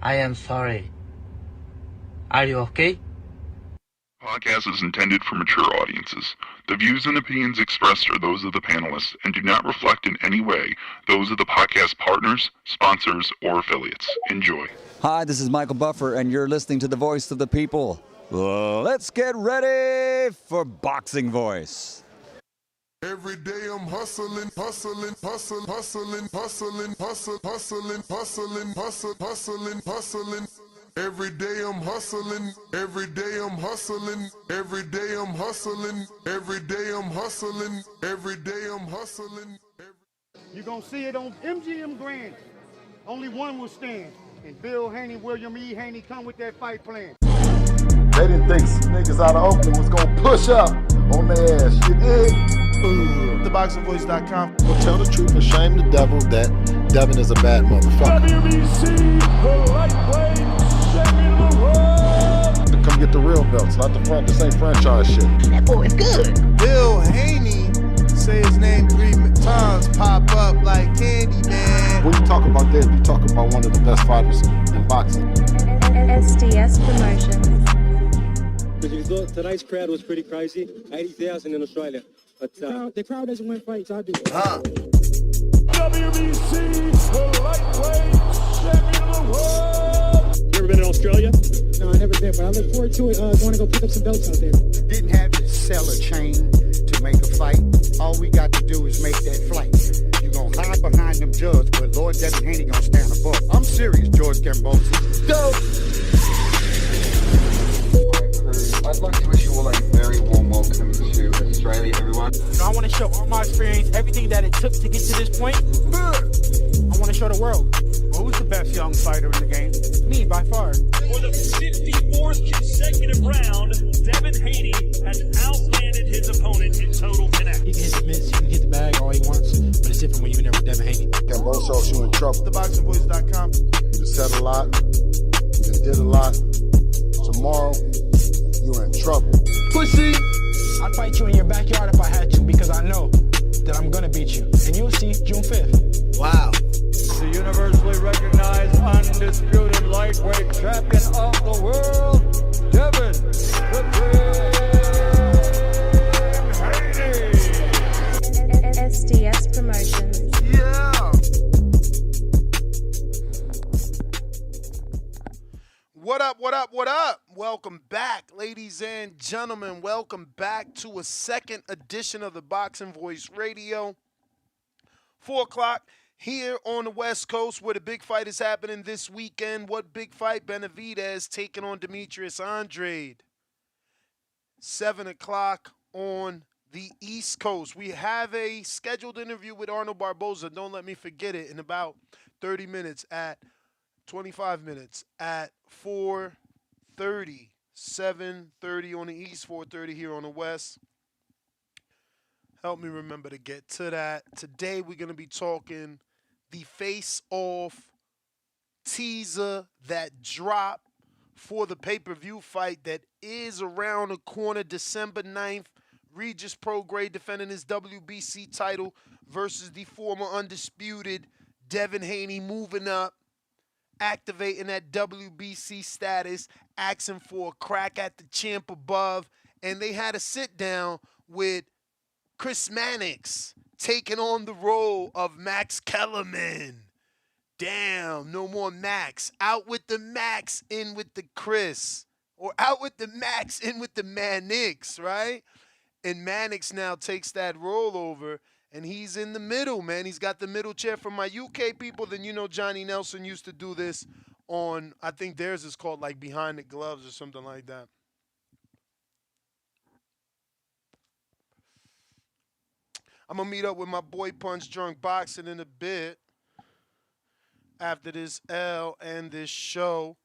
I am sorry. Are you okay? Podcast is intended for mature audiences. The views and opinions expressed are those of the panelists and do not reflect in any way those of the podcast partners, sponsors, or affiliates. Enjoy. Hi, this is Michael Buffer, and you're listening to the Voice of the People. Let's get ready for Boxing Voice. Every day I'm hustling. Every day I'm hustling. Every day I'm hustling. Every day I'm hustling. Every day I'm hustling. Every day I'm hustling. You're going to see it on MGM Grand. Only one will stand. And Bill Haney, William E. Haney come with that fight plan. They didn't think niggas out of Oakland was going to push up on their ass. You dig? TheBoxingVoice.com. Well, tell the truth and shame the devil that Devin is a bad motherfucker. WBC, the lightweight champion of the world. Come get the real belts, not the same franchise shit. That boy is good. Bill Haney, say his name 3 times, pop up like candy, man. When you talk about that, you talk about one of the best fighters in boxing. SDS Promotions. Because you thought tonight's crowd was pretty crazy, 80,000 in Australia. But the crowd doesn't win fights, I do. WBC, the lightweight champion of the world. You ever been to Australia? No, I never been, but I look forward to it. Going to go pick up some belts out there. Didn't have to sell a chain to make a fight. All we got to do is make that flight. You gonna hide behind them judges, but Lord Devin Haney gonna stand above. I'm serious, George Gambosi. Go! I'd like to wish you all a very warm welcome to Australia, everyone. I want to show all my experience, everything that it took to get to this point. I want to show the world. Well, who's the best young fighter in the game? Me, by far. For the 54th consecutive round, Devin Haney has outlanded his opponent in total connect. He can hit the mitts, he can hit the bag all he wants, but it's different when you're in there with Devin Haney. Gambosi, you in trouble. TheBoxingVoice.com. You just said a lot. You just did a lot. Tomorrow, you're in trouble. Pussy! I'd fight you in your backyard if I had to, because I know that I'm gonna beat you. And you'll see June 5th. Wow. The universally recognized, undisputed lightweight champion of the world, Devin Haney. SDS Promotions. Yeah. What up, what up, what up? Welcome back, ladies and gentlemen. Welcome back to a second edition of the Boxing Voice Radio. 4 o'clock here on the West Coast where the big fight is happening this weekend. What big fight? Benavidez taking on Demetrius Andrade. 7 o'clock on the East Coast. We have a scheduled interview with Arnold Barboza. Don't let me forget it. In about 30 minutes at 25 minutes at 4:30, 7:30 on the East, 4:30 here on the West. Help me remember to get to that. Today we're going to be talking the face-off teaser that dropped for the pay-per-view fight that is around the corner, December 9th. Regis Prograis defending his WBC title versus the former undisputed Devin Haney, moving up, activating that WBC status, asking for a crack at the champ above. And they had a sit-down with Chris Mannix taking on the role of Max Kellerman. Damn, no more Max. Out with the Max, in with the Chris. Or out with the Max, in with the Mannix, right? And Mannix now takes that role over, and he's in the middle, man. He's got the middle chair. For my UK people, then you know Johnny Nelson used to do this on, I think theirs is called like Behind the Gloves or something like that. I'm going to meet up with my boy Punch Drunk Boxing in a bit. After this L and this show,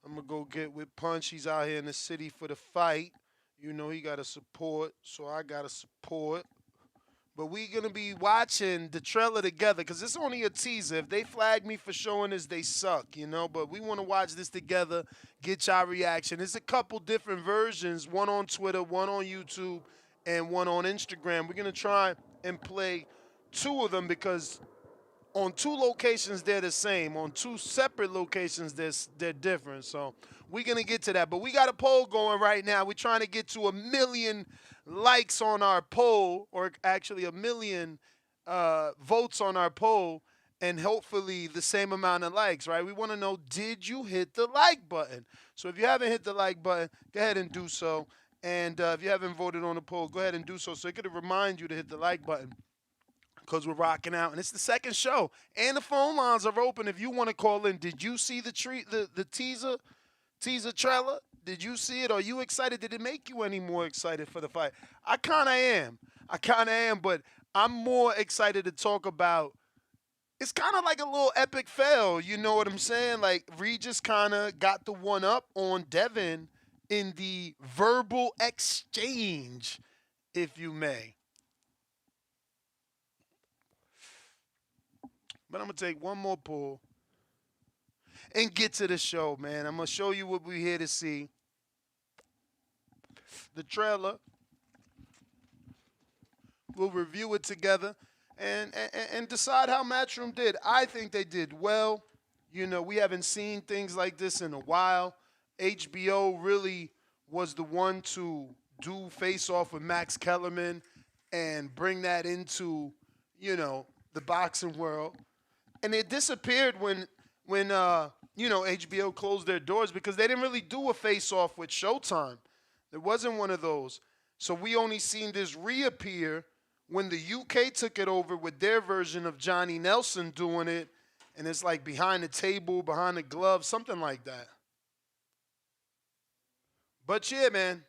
I'm going to go get with Punch. He's out here in the city for the fight. You know he got to support, so I got to support. But we're going to be watching the trailer together because it's only a teaser. If they flag me for showing this, they suck, you know. But we want to watch this together, get y'all reaction. There's a couple different versions, one on Twitter, one on YouTube, and one on Instagram. We're going to try and play two of them because on 2 locations, they're the same. On 2 separate locations, they're different. So we're going to get to that. But we got a poll going right now. We're trying to get to 1 million likes on our poll, or actually 1 million votes on our poll, and hopefully the same amount of likes, right? We want to know, did you hit the like button? So if you haven't hit the like button, go ahead and do so. And if you haven't voted on the poll, go ahead and do so. So it could remind you to hit the like button, because we're rocking out. And it's the second show. And the phone lines are open if you want to call in. Did you see the teaser trailer? Did you see it? Are you excited? Did it make you any more excited for the fight? I kind of am. But I'm more excited to talk about. It's kind of like a little epic fail. You know what I'm saying? Like, Regis kind of got the one up on Devin in the verbal exchange, if you may. But I'm going to take one more pull and get to the show, man. I'm going to show you what we're here to see. The trailer. We'll review it together and decide how Matchroom did. I think they did well. You know, we haven't seen things like this in a while. HBO really was the one to do Face Off with Max Kellerman and bring that into, you know, the boxing world. And it disappeared when HBO closed their doors, because they didn't really do a face-off with Showtime. There wasn't one of those. So we only seen this reappear when the UK took it over with their version of Johnny Nelson doing it, and it's like behind the table, behind the glove, something like that. But yeah, man,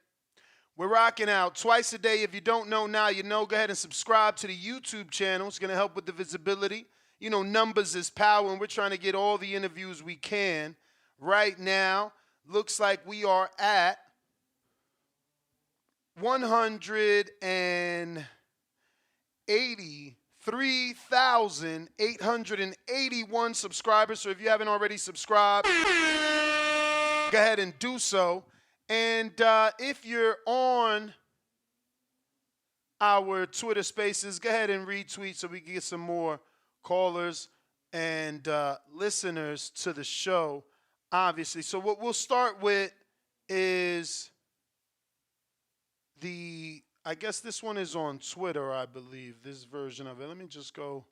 we're rocking out twice a day. If you don't know now, you know. Go ahead and subscribe to the YouTube channel. It's going to help with the visibility. You know, numbers is power, and we're trying to get all the interviews we can. Right now, looks like we are at 183,881 subscribers. So if you haven't already subscribed, go ahead and do so. And if you're on our Twitter Spaces, go ahead and retweet so we can get some more callers and listeners to the show, obviously. So what we'll start with is I guess this one is on Twitter, I believe, this version of it. Let me just go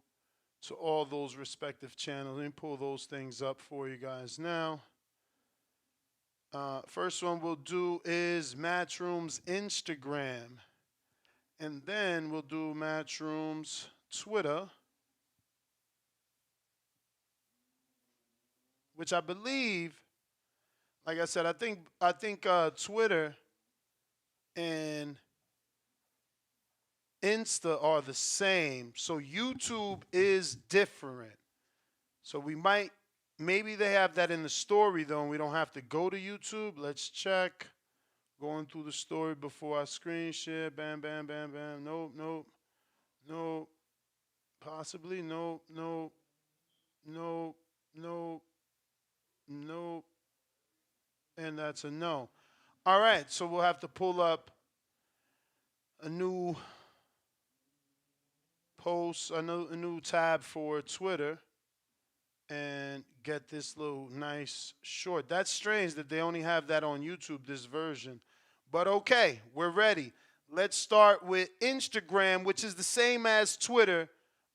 to all those respective channels. Let me pull those things up for you guys now. First one we'll do is Matchroom's Instagram. And then we'll do Matchroom's Twitter, which I believe, like I said, I think Twitter and Insta are the same. So YouTube is different. So maybe they have that in the story, though, and we don't have to go to YouTube. Let's check. Going through the story before I screen share. Bam, bam, bam, bam. Nope. Possibly. Nope. And that's a no. All right, so we'll have to pull up a new post, a new tab for Twitter, and get this little nice short. That's strange that they only have that on YouTube, this version. But okay, we're ready. Let's start with Instagram, which is the same as Twitter,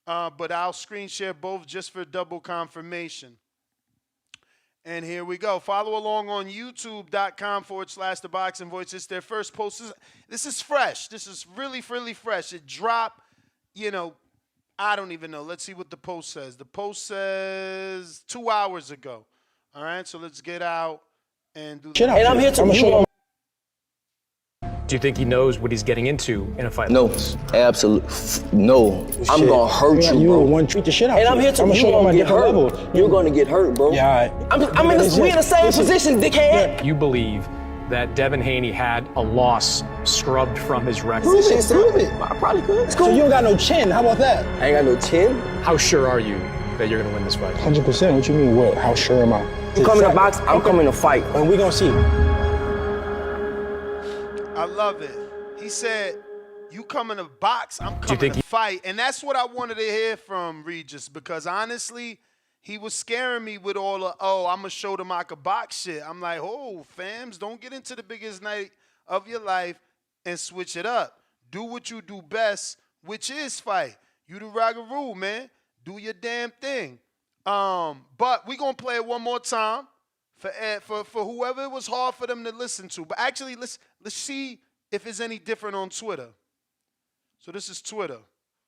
but I'll screen share both just for double confirmation. And here we go. Follow along on youtube.com/The Boxing Voice. It's their first post. This is fresh. This is really, really fresh. It dropped, I don't even know. Let's see what the post says. The post says 2 hours ago. All right, so let's get out and do that. And I'm here to show you. Do you think he knows what he's getting into in a fight? No, absolutely no. I'm gonna hurt you, bro. You want to treat the shit out. And I'm here to you gonna get hurt. You're gonna get hurt, bro. Yeah, we in the same position, dickhead. You believe that Devin Haney had a loss scrubbed from his record? Prove it. I probably could. It's cool. So you don't got no chin. How about that? I ain't got no chin. How sure are you that you're gonna win this fight? 100%. What you mean? What? How sure am I? You coming to box? I'm coming to fight. And we gonna see. I love it. He said You coming to box, I'm coming to fight. And that's what I wanted to hear from Regis, because honestly, he was scaring me with all the, I'm going to show them I could box shit. I'm like, fams, don't get into the biggest night of your life and switch it up. Do what you do best, which is fight. You the Ragaru, man. Do your damn thing. But we going to play it one more time for whoever it was hard for them to listen to. But actually, let's see if it's any different on Twitter. So this is Twitter.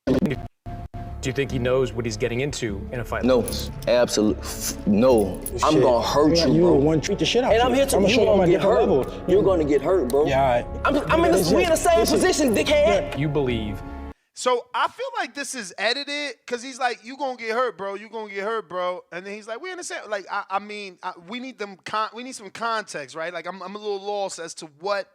Do you think he knows what he's getting into in a fight? No, absolutely no. I'm gonna hurt you, bro. One treat the shit out and I'm here to. You gonna get hurt. Level. You're gonna get hurt, bro. Yeah. We in the same position, dickhead. You believe. So I feel like this is edited because he's like, "You gonna get hurt, bro. You gonna get hurt, bro." And then he's like, "We understand." Like, I mean, we need we need some context, right? Like, I'm a little lost as to what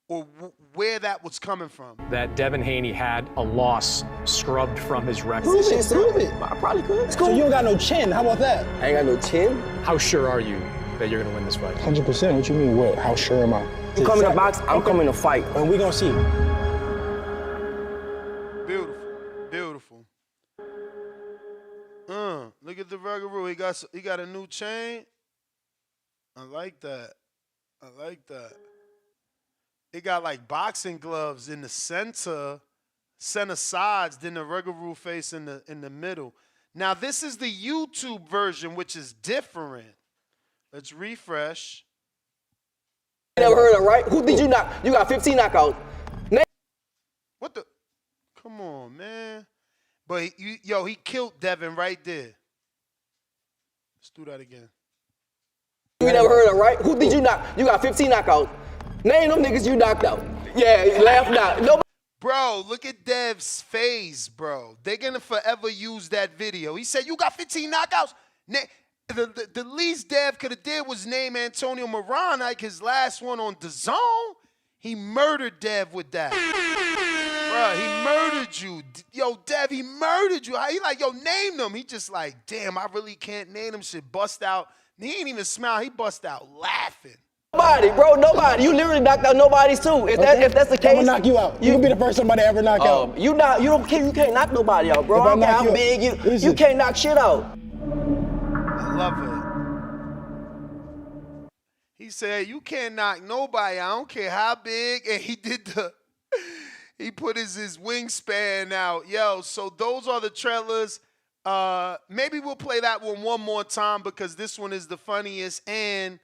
or where that was coming from. That Devin Haney had a loss scrubbed from his record. Prove it. I probably could. So you don't got no chin. How about that? I ain't got no chin. How sure are you that you're gonna win this fight? 100%. What you mean? What? How sure am I? You coming to box? I'm coming to fight. And we gonna see. Beautiful. Look at the Ruggaroo. He got a new chain. I like that. It got like boxing gloves in the center sides, then the Ruggaroo face in the middle. Now this is the YouTube version, which is different. Let's refresh. You never heard of it, right? Who did you knock? You got 15 knockouts. What the? Come on, man. But he killed Devin right there. Let's do that again. You never heard of it, right? Who did you knock? You got 15 knockouts. Name them niggas you knocked out. Yeah, you laughed out. Nobody. Bro, look at Dev's face, bro. They're going to forever use that video. He said, you got 15 knockouts. The least Dev could have did was name Antonio Moran, like his last one on DAZN. He murdered Dev with that. Bro, he murdered you. Yo, Dev, he murdered you. He like, yo, name them. He just like, damn, I really can't name them. Shit bust out. He ain't even smile. He bust out laughing. Nobody, bro, nobody. You literally knocked out nobody's too. If that's the case, I'm gonna knock you out. You can be the first somebody to ever knock out. You can't knock nobody out, bro. I don't care how big you can't knock shit out. I love it. He said, you can't knock nobody. I don't care how big. And he put his wingspan out. Yo, so those are the trailers. Maybe we'll play that one more time because this one is the funniest and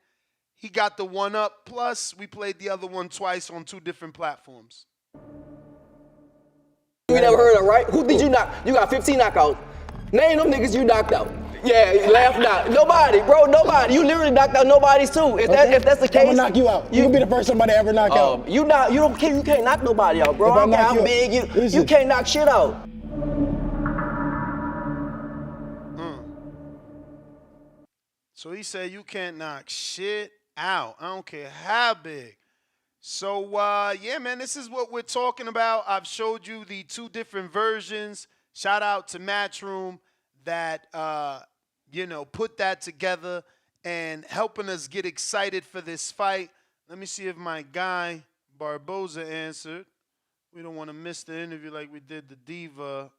he got the one up. Plus, we played the other one twice on 2 different platforms. You never heard of it, right? Who did you knock? You got 15 knockouts. Name them niggas you knocked out. Yeah, you laughed out. Nobody, bro, nobody. You literally knocked out nobody's too. If that's the case, I'm gonna knock you out. You can be the first somebody to ever knock out. You can't knock nobody out, bro. I don't care how big you can't knock shit out. So he said you can't knock shit out. I don't care how big. So, yeah, man, this is what we're talking about. I've showed you the 2 different versions. Shout out to Matchroom that, put that together and helping us get excited for this fight. Let me see if my guy Barboza answered. We don't want to miss the interview like we did the Diva,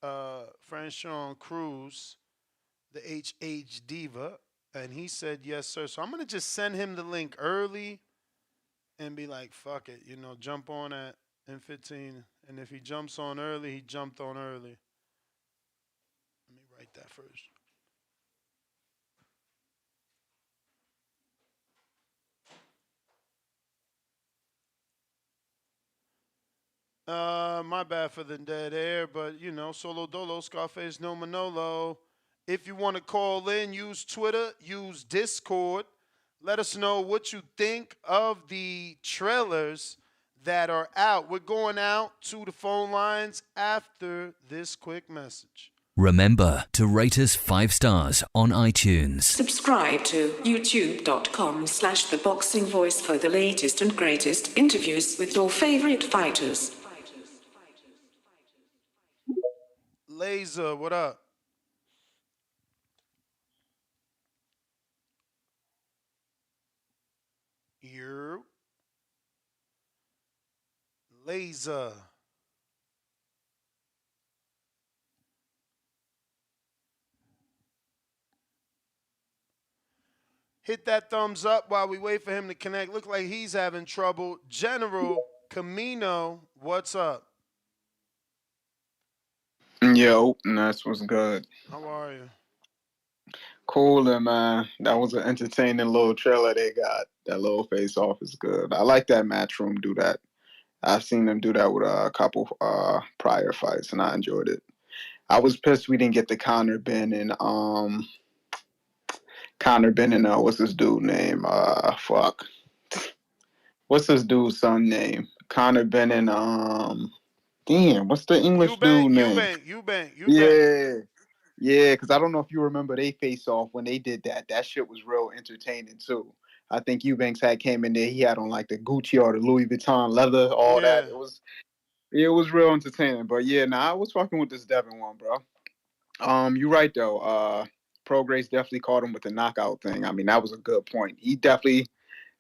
Franchon Cruz, the HH Diva. And he said, yes, sir. So I'm going to just send him the link early and be like, fuck it, jump on at M15. And if he jumps on early, he jumped on early. Let me write that first. My bad for the dead air, but, Solo Dolo, Scarface, no Manolo. If you want to call in, use Twitter, use Discord. Let us know what you think of the trailers that are out. We're going out to the phone lines after this quick message. Remember to rate us 5 stars on iTunes. Subscribe to youtube.com/theboxingvoice for the latest and greatest interviews with your favorite fighters. Laser, what up? Here. Laser. Hit that thumbs up while we wait for him to connect. Look like he's having trouble. General Camino, what's up? Yo, that's what's good. How are you? Cool, man. That was an entertaining little trailer they got. That little face off is good. I like that Matchroom do that. I've seen them do that with a couple prior fights, and I enjoyed it. I was pissed we didn't get the Conor Ben and what's this dude name? Fuck. What's this dude's son name? Conor Ben and damn, what's the English dude name? Eubank. Yeah, because I don't know if you remember they face off when they did that. That shit was real entertaining too. I think Eubanks came in there. He had on like the Gucci or the Louis Vuitton leather, all that. It was real entertaining. But yeah, I was fucking with this Devin one, bro. You're right though. Prograis definitely caught him with the knockout thing. I mean, that was a good point. He definitely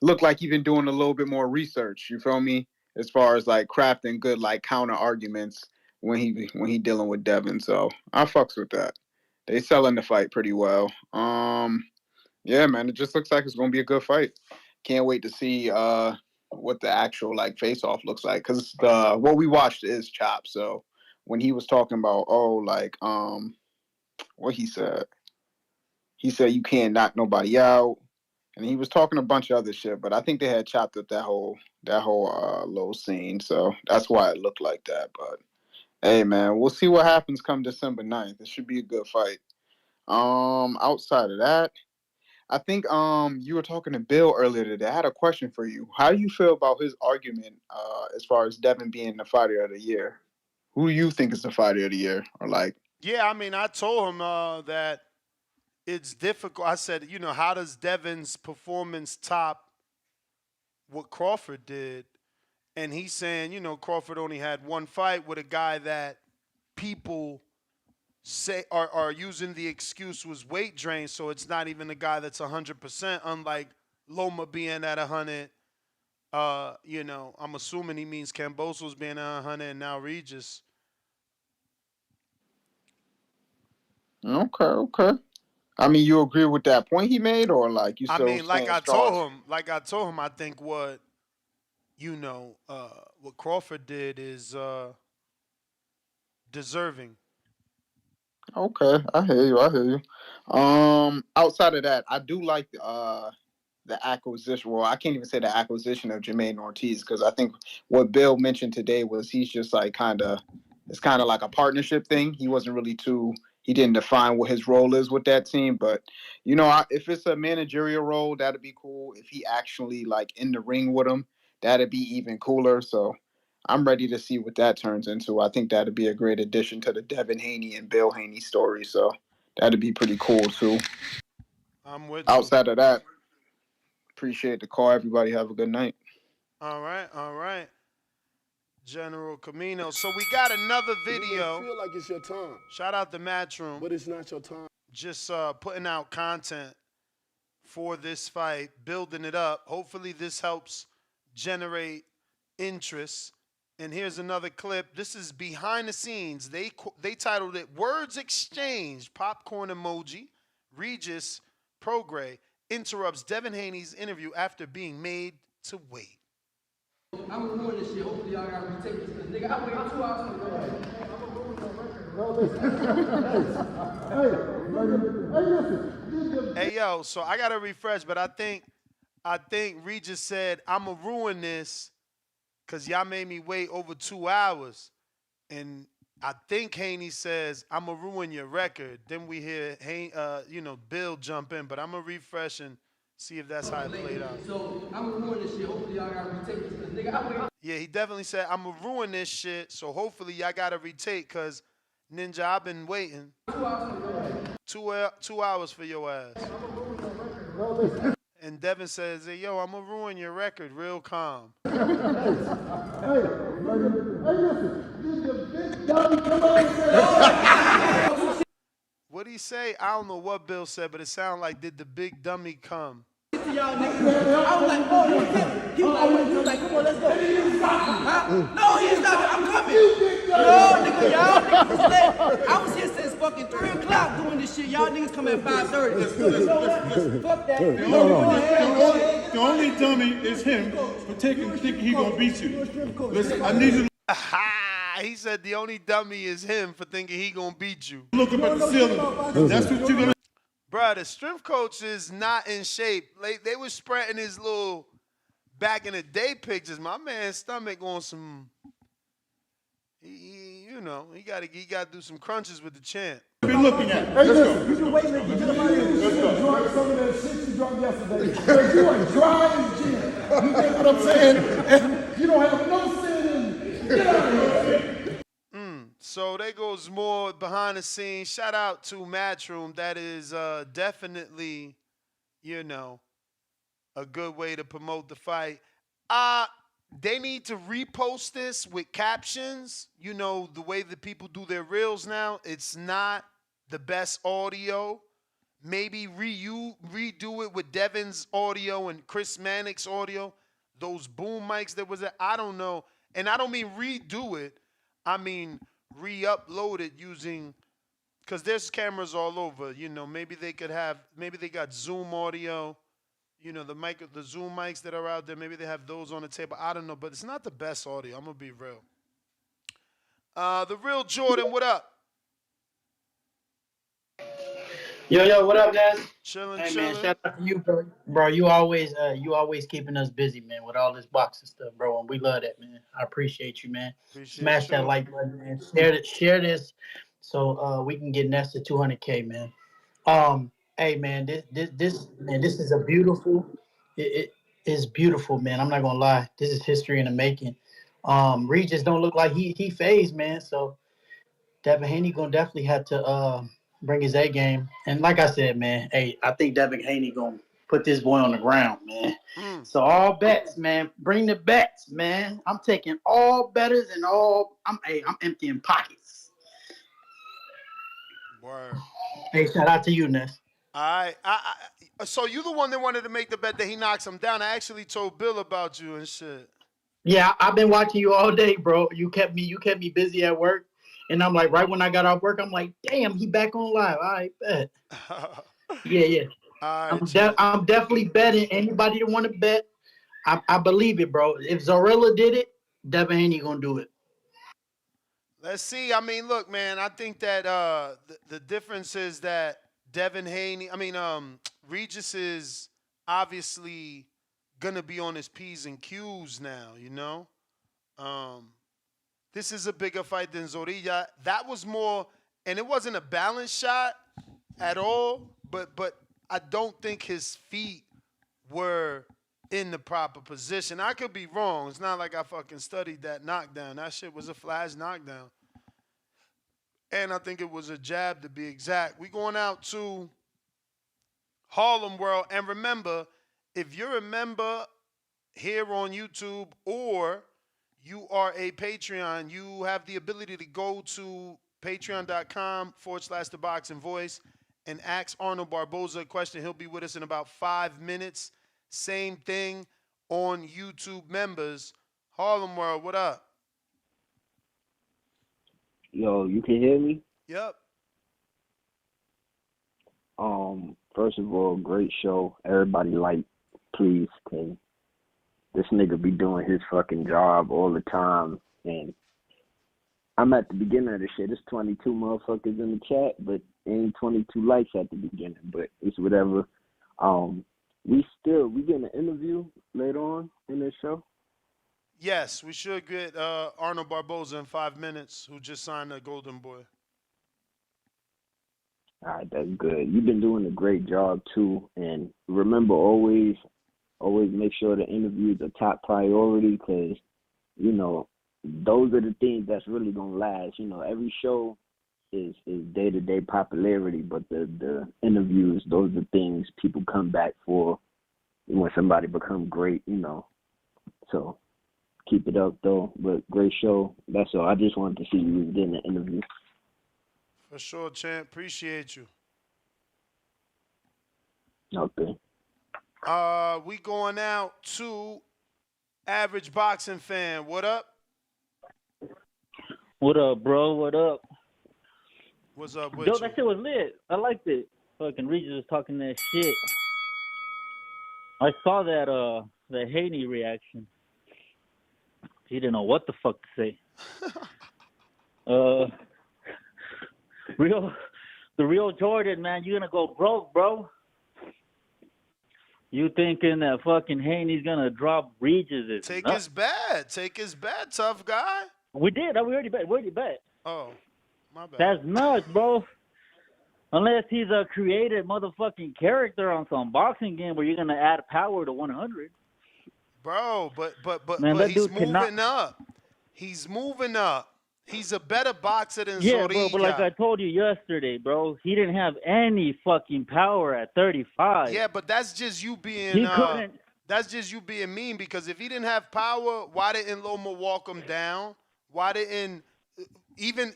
looked like he been doing a little bit more research. You feel me? As far as like crafting good like counter arguments when he dealing with Devin. So I fucks with that. They selling the fight pretty well. Yeah, man, it just looks like it's gonna be a good fight. Can't wait to see what the actual like face off looks like, because what we watched is Chop. So when he was talking about what he said you can't knock nobody out, and he was talking a bunch of other shit. But I think they had chopped up that whole little scene, so that's why it looked like that. But hey, man, we'll see what happens come December 9th. It should be a good fight. Outside of that, I think you were talking to Bill earlier today. I had a question for you. How do you feel about his argument as far as Devin being the fighter of the year? Who do you think is the fighter of the year? Or like? Yeah, I mean, I told him that it's difficult. I said, how does Devin's performance top what Crawford did? And he's saying, Crawford only had one fight with a guy that people say are using the excuse was weight drain, so it's not even a guy that's 100%, unlike Loma being at 100. I'm assuming he means Kambosos being at 100 and now Regis. Okay. I mean, you agree with that point he made, or like you still? I mean, like I told him, I think what Crawford did is deserving. Okay, I hear you. Outside of that, I do like the acquisition. Well, I can't even say the acquisition of Jermaine Ortiz, because I think what Bill mentioned today was he's just like it's kind of like a partnership thing. He wasn't really he didn't define what his role is with that team. But, if it's a managerial role, that'd be cool. If he actually like in the ring with him, that'd be even cooler. So I'm ready to see what that turns into. I think that'd be a great addition to the Devin Haney and Bill Haney story. So that'd be pretty cool too. I'm with Outside of that, appreciate the call. Everybody have a good night. All right. General Camino. So we got another video. You feel like it's your time. Shout out to Matchroom. But it's not your time. Just putting out content for this fight, building it up. Hopefully this helps generate interest. And here's another clip. This is behind the scenes. They titled it "Words Exchanged." Popcorn emoji. Regis Prograis interrupts Devin Haney's interview after being made to wait. I'm gonna ruin this shit. Hopefully y'all gotta retake this. Cause nigga, I waited 2 hours to go. Hey yo, so I gotta refresh, but I think Regis said I'ma ruin this because y'all made me wait over 2 hours. And I think Haney says I'ma ruin your record. Then we hear Bill jump in, but I'ma refresh and see if that's how it played out. So I'm gonna ruin this shit. Hopefully y'all gotta retake this. Cause nigga, I waited. Yeah, he definitely said I'm gonna ruin this shit. So hopefully y'all gotta retake, cause Ninja, I've been waiting 2 hours for your ass. And Devin says, "Hey, yo, I'm gonna ruin your record." Real calm. What'd he say? I don't know what Bill said, but it sounded like, "Did the big dummy come?" Y'all niggas. I was like, oh, he was like, come on, let's go. Huh? No, he ain't stopping. I'm coming. No, nigga, y'all niggas was late. I was here since fucking 3 o'clock doing this shit. Y'all niggas come at 5:30. You know what? Fuck that. The only dummy is him for thinking he gonna beat you. Listen, I need you to He said the only dummy is him for thinking he gonna beat you. look up at the ceiling. That's what you're gonna. Bruh, the strength coach is not in shape. They was spreading his little back in the day pictures. My man's stomach on some. He got to do some crunches with the champ. Be looking at. Hey, listen, you can wait till you get up out of here. You drunk some of that shit you drunk yesterday. You are dry as gin. You get what I'm saying? And you don't have no sin in you. Get out of here. So there goes more behind the scenes. Shout out to Matchroom. That is definitely, a good way to promote the fight. They need to repost this with captions. The way that people do their reels now, it's not the best audio. Maybe redo it with Devin's audio and Chris Mannix's audio. Those boom mics that was there, I don't know. And I don't mean redo it. I mean re-upload it using, because there's cameras all over. Maybe they got Zoom audio. The Zoom mics that are out there, maybe they have those on the table. I don't know, but it's not the best audio. I'm going to be real. The real Jordan, what up? Yo, what up, guys? Chilling. Man, shout out to you, bro. Bro, you always keeping us busy, man, with all this boxing stuff, bro, and we love that, man. I appreciate you, man. Smash that like button, man. Share this, so we can get next to 200K, man. Hey, man, this is a beautiful. It is beautiful, man. I'm not gonna lie. This is history in the making. Regis don't look like he phased, man. So Devin Haney gonna definitely have to bring his A game. And like I said, man, hey, I think Devin Haney gonna put this boy on the ground, man. So all bets, man. Bring the bets, man. I'm taking all bettors and all. I'm emptying pockets. Word. Hey, shout out to you, Ness. All right. So you the one that wanted to make the bet that he knocks him down. I actually told Bill about you and shit. Yeah, I've been watching you all day, bro. You kept me busy at work. And I'm like, right when I got off work, I'm like, damn, he back on live. All right, bet. Yeah. All right, I'm definitely betting. Anybody that want to bet, I believe it, bro. If Zorilla did it, Devin Haney gonna do it. Let's see. I mean, look, man, I think that the difference is that Regis is obviously going to be on his P's and Q's now, This is a bigger fight than Zorilla. That was more, and it wasn't a balanced shot at all, but I don't think his feet were in the proper position. I could be wrong. It's not like I fucking studied that knockdown. That shit was a flash knockdown. And I think it was a jab, to be exact. We going out to Harlem World. And remember, if you're a member here on YouTube or you are a Patreon, you have the ability to go to patreon.com/The Boxing Voice and ask Arnold Barboza a question. He'll be with us in about 5 minutes. Same thing on YouTube members. Harlem World, what up? Yo, you can hear me? Yep. First of all, great show. Everybody please, cause this nigga be doing his fucking job all the time. And I'm at the beginning of the shit. There's 22 motherfuckers in the chat, but ain't 22 likes at the beginning. But it's whatever. We getting an interview later on in this show. Yes, we should get Arnold Barboza in 5 minutes, who just signed a Golden Boy. All right, that's good. You've been doing a great job too, and remember always make sure the interview is a top priority, because those are the things that's really gonna last. Every show is day-to-day popularity, but the interviews, those are things people come back for when somebody become great. So keep it up though. But great show. That's all. I just wanted to see you getting an interview. For sure, champ. Appreciate you. Okay. We going out to Average Boxing Fan. What up? What up, bro? What up? What's up with Yo, you? that shit was lit. I liked it. Fucking Regis was talking that shit. I saw that Haney reaction. He didn't know what the fuck to say. The real Jordan, man, you're gonna go broke, bro. You thinking that fucking Haney's gonna drop Regis is Take nuts. his bad. Take his bad, tough guy. We did. We already bet. Oh, my bad. That's nuts, bro. Unless he's a created motherfucking character on some boxing game where you're gonna add power to 100. Bro, but Man, that he's dude moving cannot- up. He's moving up. He's a better boxer than Yeah, Zorrilla. bro, but like I told you yesterday, bro, he didn't have any fucking power at 35. Yeah, but that's just you being He couldn't. That's just you being mean, because if he didn't have power, why didn't Loma walk him down? Why didn't even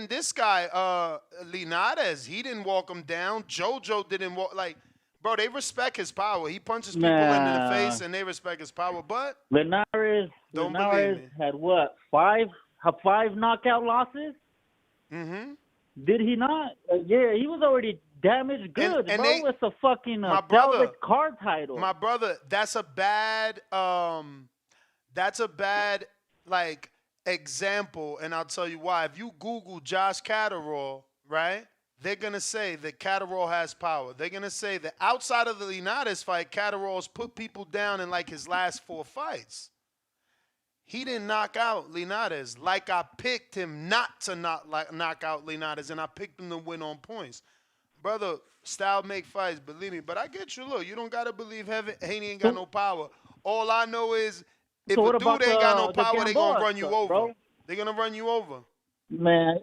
this guy Linares, he didn't walk him down. JoJo didn't walk, like, bro, they respect his power. He punches people into the face and they respect his power. But Linares Don't believe me. had what, five knockout losses? Mm-hmm. Did he not? Yeah, he was already damaged goods, And bro. It's a fucking salvage car title. My brother, that's a bad like example, and I'll tell you why. If you Google Josh Catterall, right, they're gonna say that Catterall has power. They're gonna say that outside of the Linares fight, Catterall's put people down in like his last 4 fights. He didn't knock out Linares like I picked him not to knock out Linares, and I picked him to win on points. Brother, style make fights, believe me. But I get you. Look, you don't got to believe Haney ain't got no power. All I know is if So what a dude about ain't got the no power, they going to Gamboa run you stuff, over. bro? They're going to run you over. Man,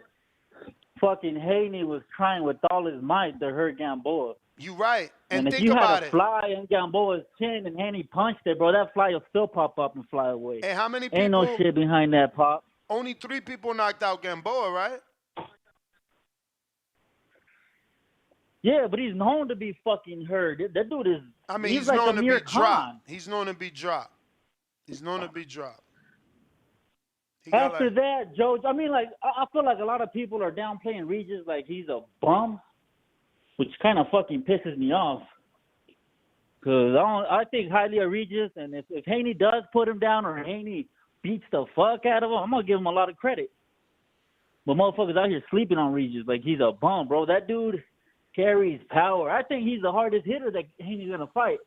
fucking Haney was trying with all his might to hurt Gamboa. You right. And if think you about had a it. fly in Gamboa's chin and Haney punched it, bro, that fly will still pop up and fly away. And how many Ain't no people- shit behind that pop. Only 3 people knocked out Gamboa, right? Yeah, but he's known to be fucking hurt. That dude is. I mean, he's like known to be Amir Khan. dropped. He's known to be dropped. He's known to be dropped. He got After like- that, Joe, I mean, like, I feel like a lot of people are downplaying Regis like he's a bum, which kind of fucking pisses me off. Because I think highly of Regis, and if Haney does put him down or Haney beats the fuck out of him, I'm going to give him a lot of credit. But motherfuckers out here sleeping on Regis like he's a bum, bro. That dude carries power. I think he's the hardest hitter that Haney's going to fight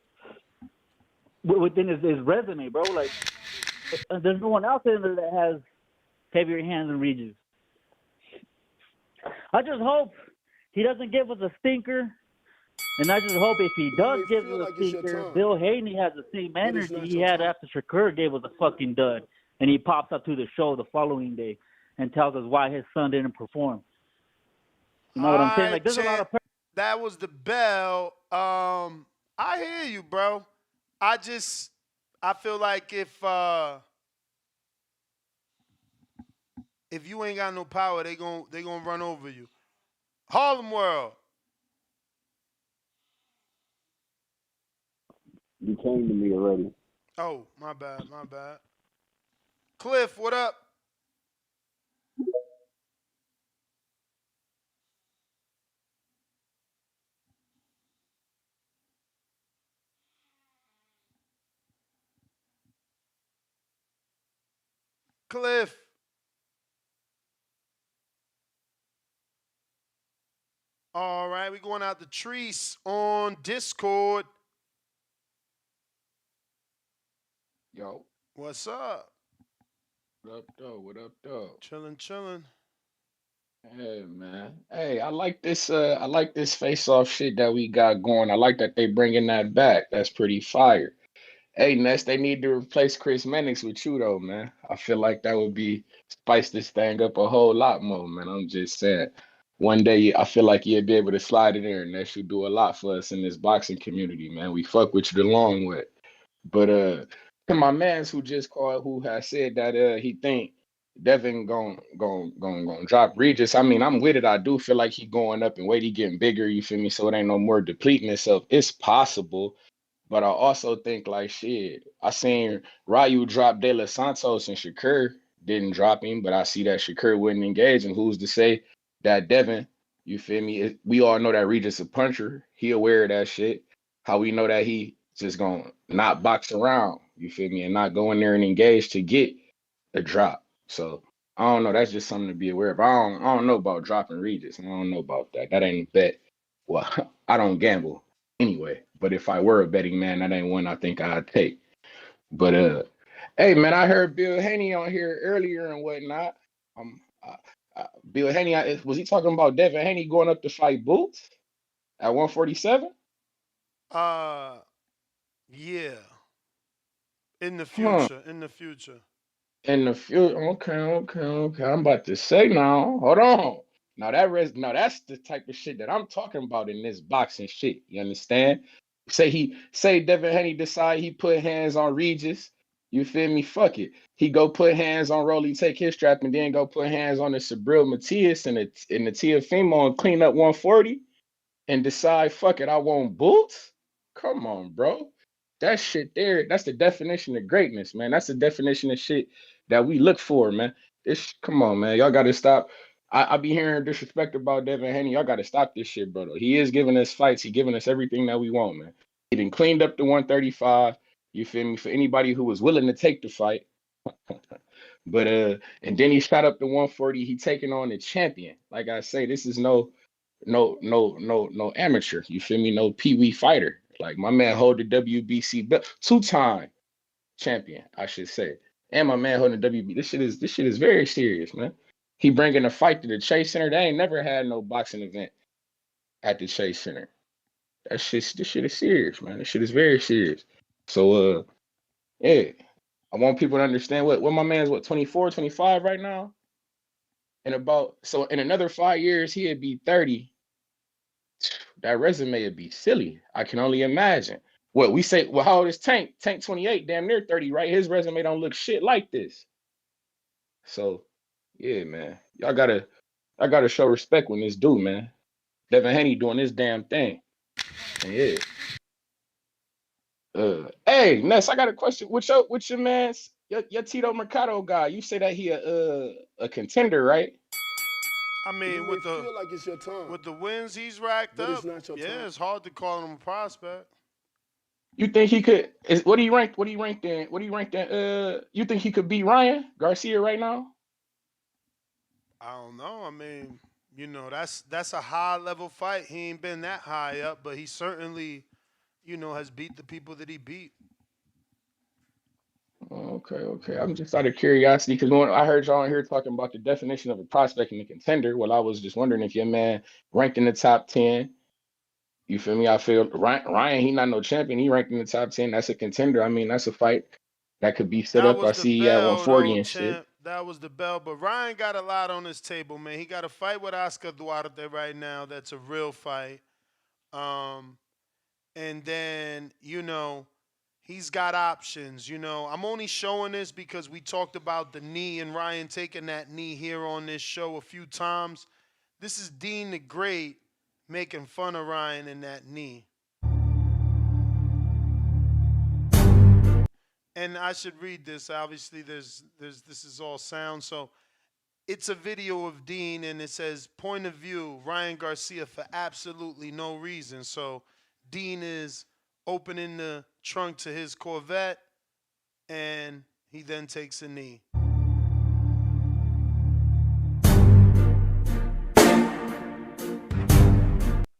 within his resume, bro. Like, there's no one else in there that has heavier hands than Regis. I just hope he doesn't give us a stinker. And I just hope if he does give us a stinker, Bill Haney has the same energy he had after Shakur gave us a fucking dud. And he pops up to the show the following day and tells us why his son didn't perform. You know what I'm saying? Like, there's a lot of... That was the bell. I hear you, bro. I feel like if you ain't got no power, they gonna run over you. Harlem World. You came to me already. Oh, my bad. Cliff, what up? Cliff. All right, we going out to Treese on Discord. Yo. What's up? What up, though? What up, though? Chilling. Hey, man. Hey, I like this face-off shit that we got going. I like that they bringing that back. That's pretty fire. Hey, Ness, they need to replace Chris Mannix with you, though, man. I feel like that would spice this thing up a whole lot more, man. I'm just saying. One day, I feel like you'll be able to slide in there, and that should do a lot for us in this boxing community, man. We fuck with you the long way. But to my mans who just called, who has said that he think Devin gon' drop Regis. I mean, I'm with it. I do feel like he going up in weight, he getting bigger. You feel me? So it ain't no more depleting itself. It's possible, but I also think like shit. I seen Ryu drop De Los Santos and Shakur didn't drop him, but I see that Shakur wouldn't engage, and who's to say that Devin, you feel me? We all know that Regis a puncher. He aware of that shit. How we know that he just gonna not box around, you feel me, and not go in there and engage to get a drop. So I don't know. That's just something to be aware of. I don't know about dropping Regis. I don't know about that. That ain't a bet. Well, I don't gamble anyway. But if I were a betting man, that ain't one I think I'd take. But hey man, I heard Bill Haney on here earlier and whatnot. Um, Bill Haney, was he talking about Devin Haney going up to fight Boots at 147? Yeah. In the Huh. future. In the future. In the future, okay. I'm about to say now. Hold on. Now that's the type of shit that I'm talking about in this boxing shit. You understand? Say Devin Haney decide he put hands on Regis. You feel me? Fuck it. He go put hands on Rolly, take his strap, and then go put hands on the Sabril Matias and the Tiafimo and clean up 140 and decide, fuck it, I want Boots? Come on, bro. That shit there, that's the definition of greatness, man. That's the definition of shit that we look for, man. Come on, man. Y'all gotta stop. I be hearing disrespect about Devin Haney. Y'all gotta stop this shit, brother. He is giving us fights. He giving us everything that we want, man. He done cleaned up the 135. You feel me? For anybody who was willing to take the fight. But and then he shot up the 140. He taking on the champion. Like I say, this is no amateur. You feel me? No pee-wee fighter. Like my man hold the WBC belt, two-time champion, I should say. And my man holding the WB. This shit is very serious, man. He bringing a fight to the Chase Center. They ain't never had no boxing event at the Chase Center. This shit is serious, man. This shit is very serious. So yeah. I want people to understand what my man's 24, 25 right now. So in another 5 years, he'd be 30. That resume would be silly. I can only imagine. What we say, well, how old is Tank? Tank 28, damn near 30, right? His resume don't look shit like this. So, yeah, man. Y'all gotta show respect when this do, man. Devin Haney doing this damn thing. And yeah. Hey, Ness, I got a question. What's your man's your Tito Mercado guy? You say that he a contender, right? I mean, with the wins he's racked up, it's hard to call him a prospect. You think he could? What do you rank? What do you rank then? You think he could beat Ryan Garcia right now? I don't know. I mean, that's a high level fight. He ain't been that high up, but he certainly, has beat the people that he beat. Okay. I'm just out of curiosity because when I heard y'all in here talking about the definition of a prospect and a contender, well, I was just wondering if your man ranked in the top 10. You feel me? I feel Ryan, he not no champion. He ranked in the top 10. That's a contender. I mean, that's a fight that could be set That up. I was the see at bell, 140 though, and champ. shit. That was the bell. But Ryan got a lot on his table, man. He got a fight with Oscar Duarte right now. That's a real fight. And then, he's got options. I'm only showing this because we talked about the knee and Ryan taking that knee here on this show a few times. This is Dean the Great making fun of Ryan in that knee. And I should read this. Obviously, this is all sound. So it's a video of Dean, and it says, point of view, Ryan Garcia for absolutely no reason. So Dean is opening the trunk to his Corvette, and he then takes a knee.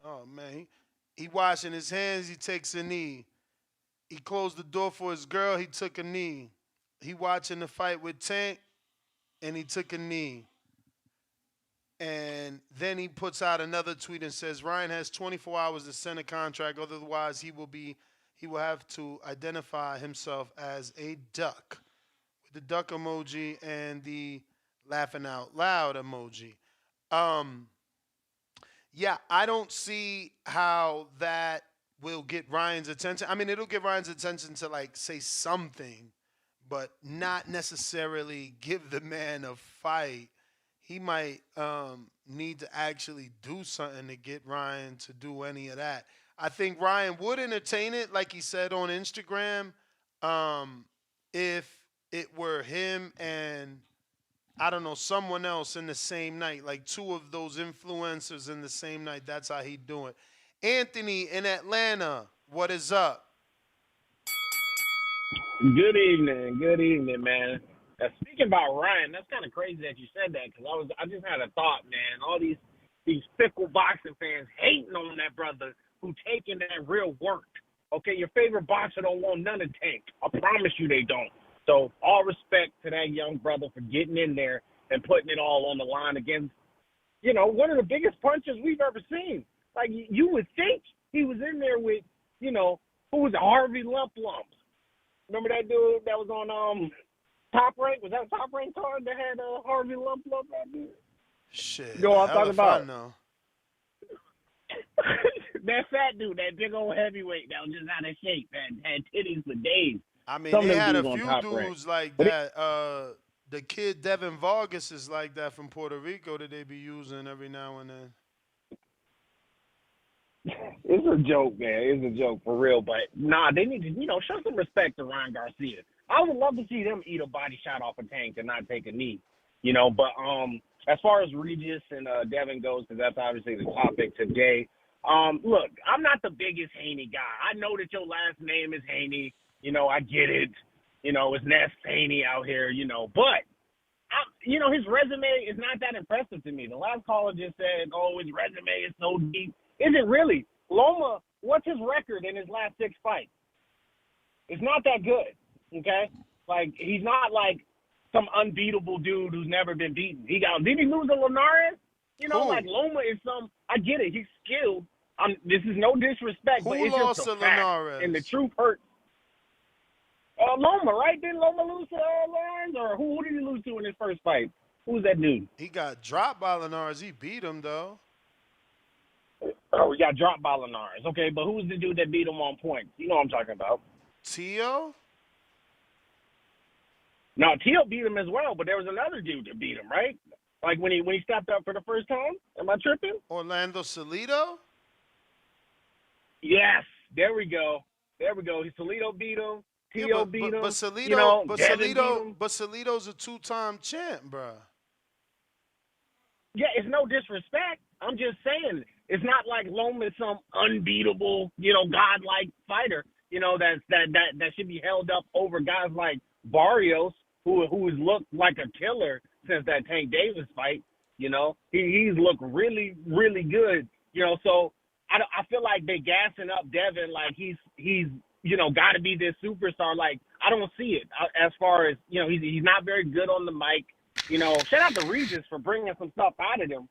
Oh, man. He washing his hands, he takes a knee. He closed the door for his girl, he took a knee. He watching the fight with Tank, and he took a knee. And then he puts out another tweet and says, Ryan has 24 hours to send a contract, otherwise he will have to identify himself as a duck. With the duck emoji and the laughing out loud emoji. Yeah, I don't see how that will get Ryan's attention. I mean, it'll get Ryan's attention to say something, but not necessarily give the man a fight. He might need to actually do something to get Ryan to do any of that. I think Ryan would entertain it, like he said on Instagram, if it were him and I don't know, someone else in the same night, like two of those influencers in the same night. That's how he do it. Anthony in Atlanta, what is up? Good evening, man. Speaking about Ryan, that's kind of crazy that you said that because I just had a thought, man. All these fickle boxing fans hating on that brother who taking that real work. Okay, your favorite boxer don't want none of Tank. I promise you they don't. So all respect to that young brother for getting in there and putting it all on the line against, one of the biggest punchers we've ever seen. Like you would think he was in there with, who was it, Harvey Lump Lumps. Remember that dude that was on Top Rank? Was that a Top Rank card that had Harvey Lump Lump that dude? Shit, You know what I'm talking about? I know. That fat dude, that big old heavyweight that was just out of shape, that had titties for days. I mean, Some they of them had a dudes on few Top dudes Rank. like that. The kid Devin Vargas is like that from Puerto Rico that they be using every now and then. It's a joke, man. It's a joke for real. But nah, they need to, show some respect to Ryan Garcia. I would love to see them eat a body shot off a Tank and not take a knee. But as far as Regis and Devin goes, because that's obviously the topic today. Look, I'm not the biggest Haney guy. I know that your last name is Haney. I get it. It's Ness Haney out here. But his resume is not that impressive to me. The last caller just said, "Oh, his resume is so deep." Is it really? Loma, what's his record in his last 6 fights? It's not that good. Okay, like he's not like some unbeatable dude who's never been beaten. Did he lose to Linares? Like Loma is some. I get it. He's skilled. This is no disrespect, but it's lost just a to fact. Linares? And the truth hurts. Loma, right? Didn't Loma lose to Lawrence? Or who did he lose to in his first fight? Who was that dude? He got dropped by Linares. He beat him, though. Oh, he got dropped by Linares. Okay, but who was the dude that beat him on points? You know what I'm talking about. Tio? No, Tio beat him as well, but there was another dude that beat him, right? Like when he stepped up for the first time? Am I tripping? Orlando Salido? Yes, there we go. Salido beat him. Tio beat him. But Salido, Devin beat him. but Salido's a 2-time champ, bro. Yeah, it's no disrespect. I'm just saying it's not like Loma is some unbeatable, godlike fighter, that should be held up over guys like Barrios, who has looked like a killer since that Tank Davis fight. He's looked really, really good. So I feel like they gassing up Devin like he's got to be this superstar. Like I don't see it as far as he's not very good on the mic. Shout out to Regis for bringing some stuff out of him.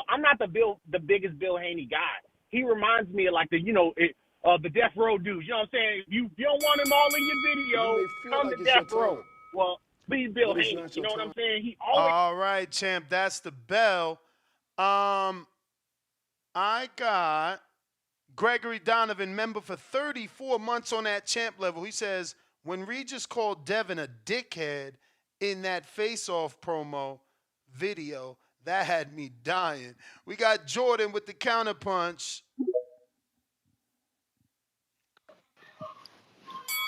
I'm not the biggest Bill Haney guy. He reminds me of like the Death Row dudes. You know what I'm saying? You don't want him all in your video. Come to Death Row. Well, be Bill Haney. You know what I'm saying? He always. All right, champ. That's the bell. I got Gregory Donovan, member for 34 months on that champ level. He says, when Regis called Devin a dickhead in that face-off promo video, that had me dying. We got Jordan with the counterpunch.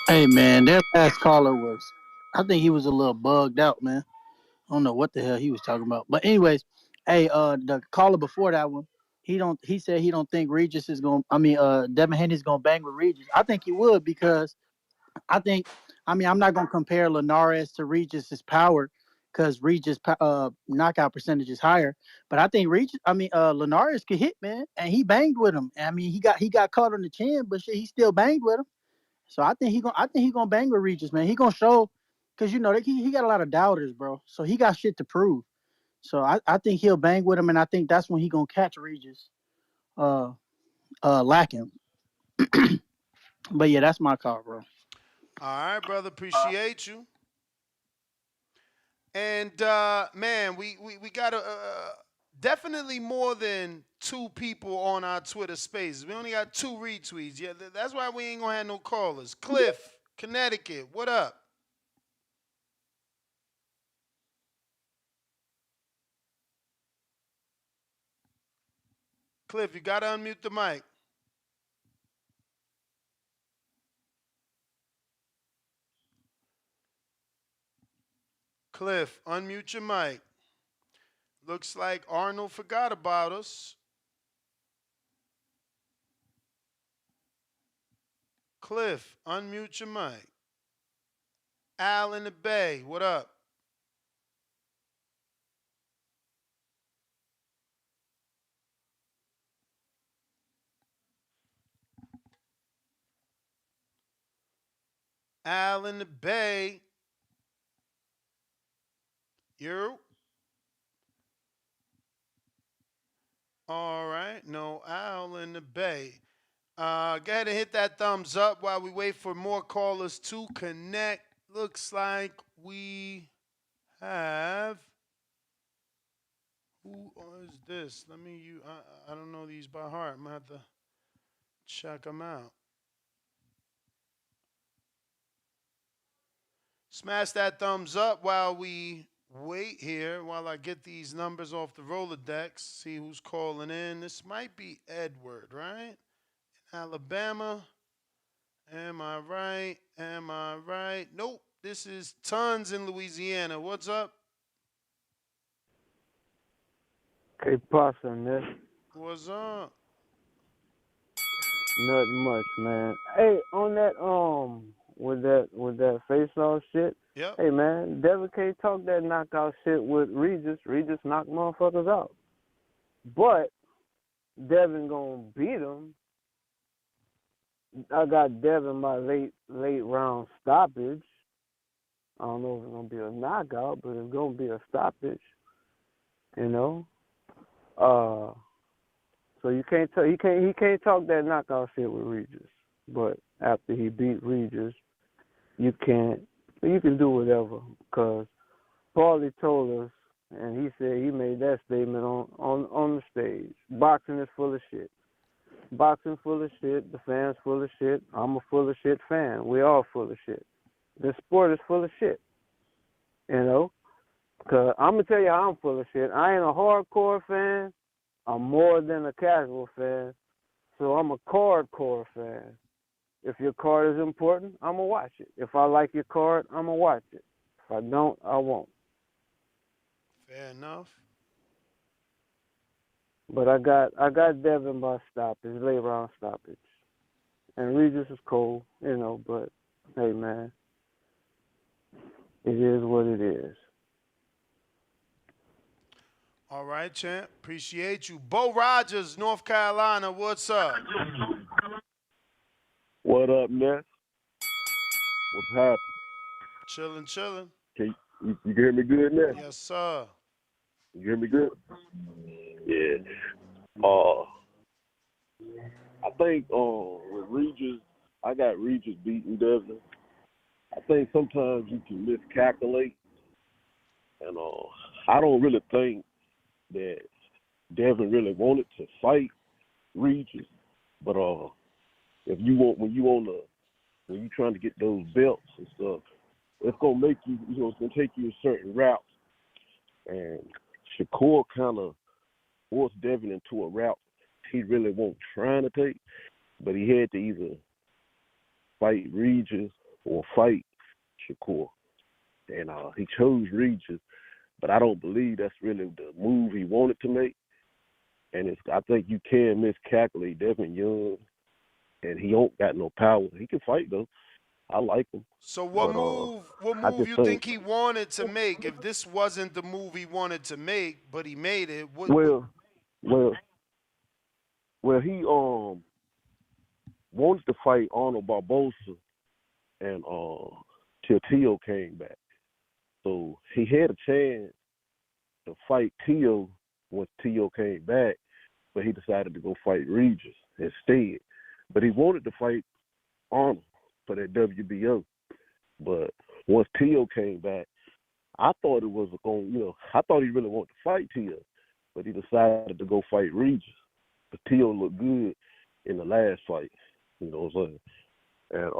Hey, man, that last caller I think he was a little bugged out, man. I don't know what the hell he was talking about. But anyways, hey, the caller before that one, he said he don't think Regis is Devin Haney's going to bang with Regis. I think he would because I'm not going to compare Linares to Regis's power because Regis' knockout percentage is higher. But I think Linares could hit, man, and he banged with him. He got caught on the chin, but shit, he still banged with him. So I think he gonna bang with Regis, man. He gonna show, cause he got a lot of doubters, bro. So he got shit to prove. So I think he'll bang with him, and I think that's when he gonna catch Regis, lacking. But yeah, that's my call, bro. All right, brother. Appreciate you. And man, we got definitely more than 2 people on our Twitter spaces. We only got 2 retweets. Yeah, that's why we ain't gonna have no callers. Cliff, Connecticut, what up? Cliff, you gotta unmute the mic. Cliff, unmute your mic. Looks like Arnold forgot about us. Cliff, unmute your mic. Al in the Bay, what up? Al in the Bay. You? All right. No, Al in the Bay. Go ahead and hit that thumbs up while we wait for more callers to connect. Looks like we have. Who is this? I don't know these by heart. I'm going to have to check them out. Smash that thumbs up while we wait here, while I get these numbers off the Rolodex, see who's calling in. This might be Edward, right? In Alabama. Am I right? Am I right? Nope. This is Tons in Louisiana. What's up? Hey, Pasta, man. What's up? Nothing much, man. Hey, on that with that face-off shit. Yep. Hey, man, Devin K talk that knockout shit with Regis. Regis knocked motherfuckers out, but Devin gonna beat him. I got Devin by late round stoppage. I don't know if it's gonna be a knockout, but it's gonna be a stoppage. You know. So you can't he can't talk that knockout shit with Regis. But after he beat Regis, you can do whatever, because Paulie told us, and he said he made that statement on the stage. Boxing is full of shit. Boxing full of shit. The fans full of shit. I'm a full of shit fan. We all full of shit. The sport is full of shit. You know? Because I'm going to tell you how I'm full of shit. I ain't a hardcore fan. I'm more than a casual fan. So I'm a cardcore fan. If your card is important, I'm going to watch it. If I like your card, I'm going to watch it. If I don't, I won't. Fair enough. But I got Devin by stoppage, late round stoppage. And Regis is cold, you know, but hey, man, it is what it is. All right, champ. Appreciate you. Bo Rogers, North Carolina, what's up? What up, Ness? What's happening? Chilling. You can hear me good, Ness? Yes, sir. You hear me good? Yeah. I think with Regis, I got Regis beating Devin. I think sometimes you can miscalculate, and I don't really think that Devin really wanted to fight Regis, but if you want when you're trying to get those belts and stuff, it's gonna make you, it's gonna take you a certain route, and Shakur kind of forced Devin into a route he really wasn't trying to take, but he had to either fight Regis or fight Shakur, and he chose Regis. But I don't believe that's really the move he wanted to make. And I think you can miscalculate. Devin young, and he don't got no power. He can fight though. I like him. So what move you think he wanted to make? If this wasn't the move he wanted to make, but he made it. Well, he wanted to fight Arnold Barbosa, and till Tio came back. So he had a chance to fight Tio once Tio came back, but he decided to go fight Regis instead. But he wanted to fight Arnold for that WBO. But once Tio came back, I thought it was I thought he really wanted to fight Tio, but he decided to go fight Regis. But Tio looked good in the last fight, you know what I'm saying? And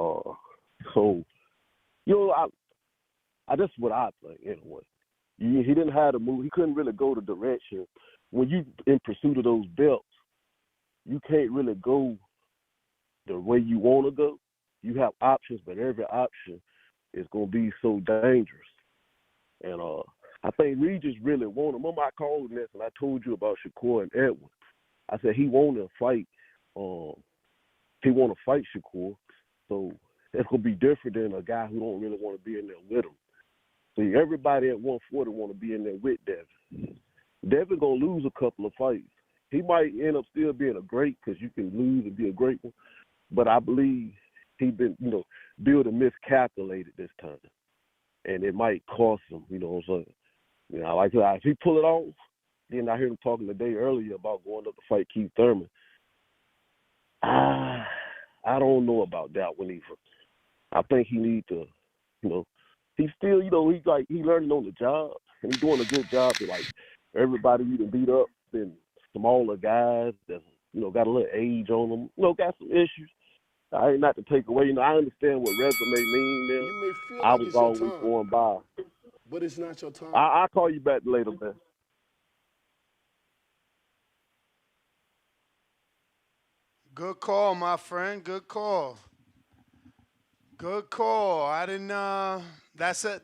so, that's what I think anyway. He didn't have to move. He couldn't really go the direction. When you in pursuit of those belts, you can't really go the way you want to go. You have options, but every option is going to be so dangerous. And I think Regis really wanted. Remember I called him this and I told you about Shakur and Edwin. I said he wanted to fight. He want to fight Shakur, so that's gonna be different than a guy who don't really want to be in there with him. See, everybody at 140 want to be in there with Devin. Devin gonna lose a couple of fights. He might end up still being a great because you can lose and be a great one. But I believe he been, building miscalculated this time, and it might cost him. You know what I'm saying? Like if he pull it off, then I heard him talking today earlier about going up to fight Keith Thurman. I don't know about that one either. I think he need to, he's still, he learning on the job, and he's doing a good job to everybody you can beat up and smaller guys that got a little age on them, got some issues. I ain't not to take away, I understand what resume mean now. You may feel I like was it's your always time, going by. but it's not your time. I'll call you back later, man. Good call, my friend. Good call. Good call. I didn't. That's an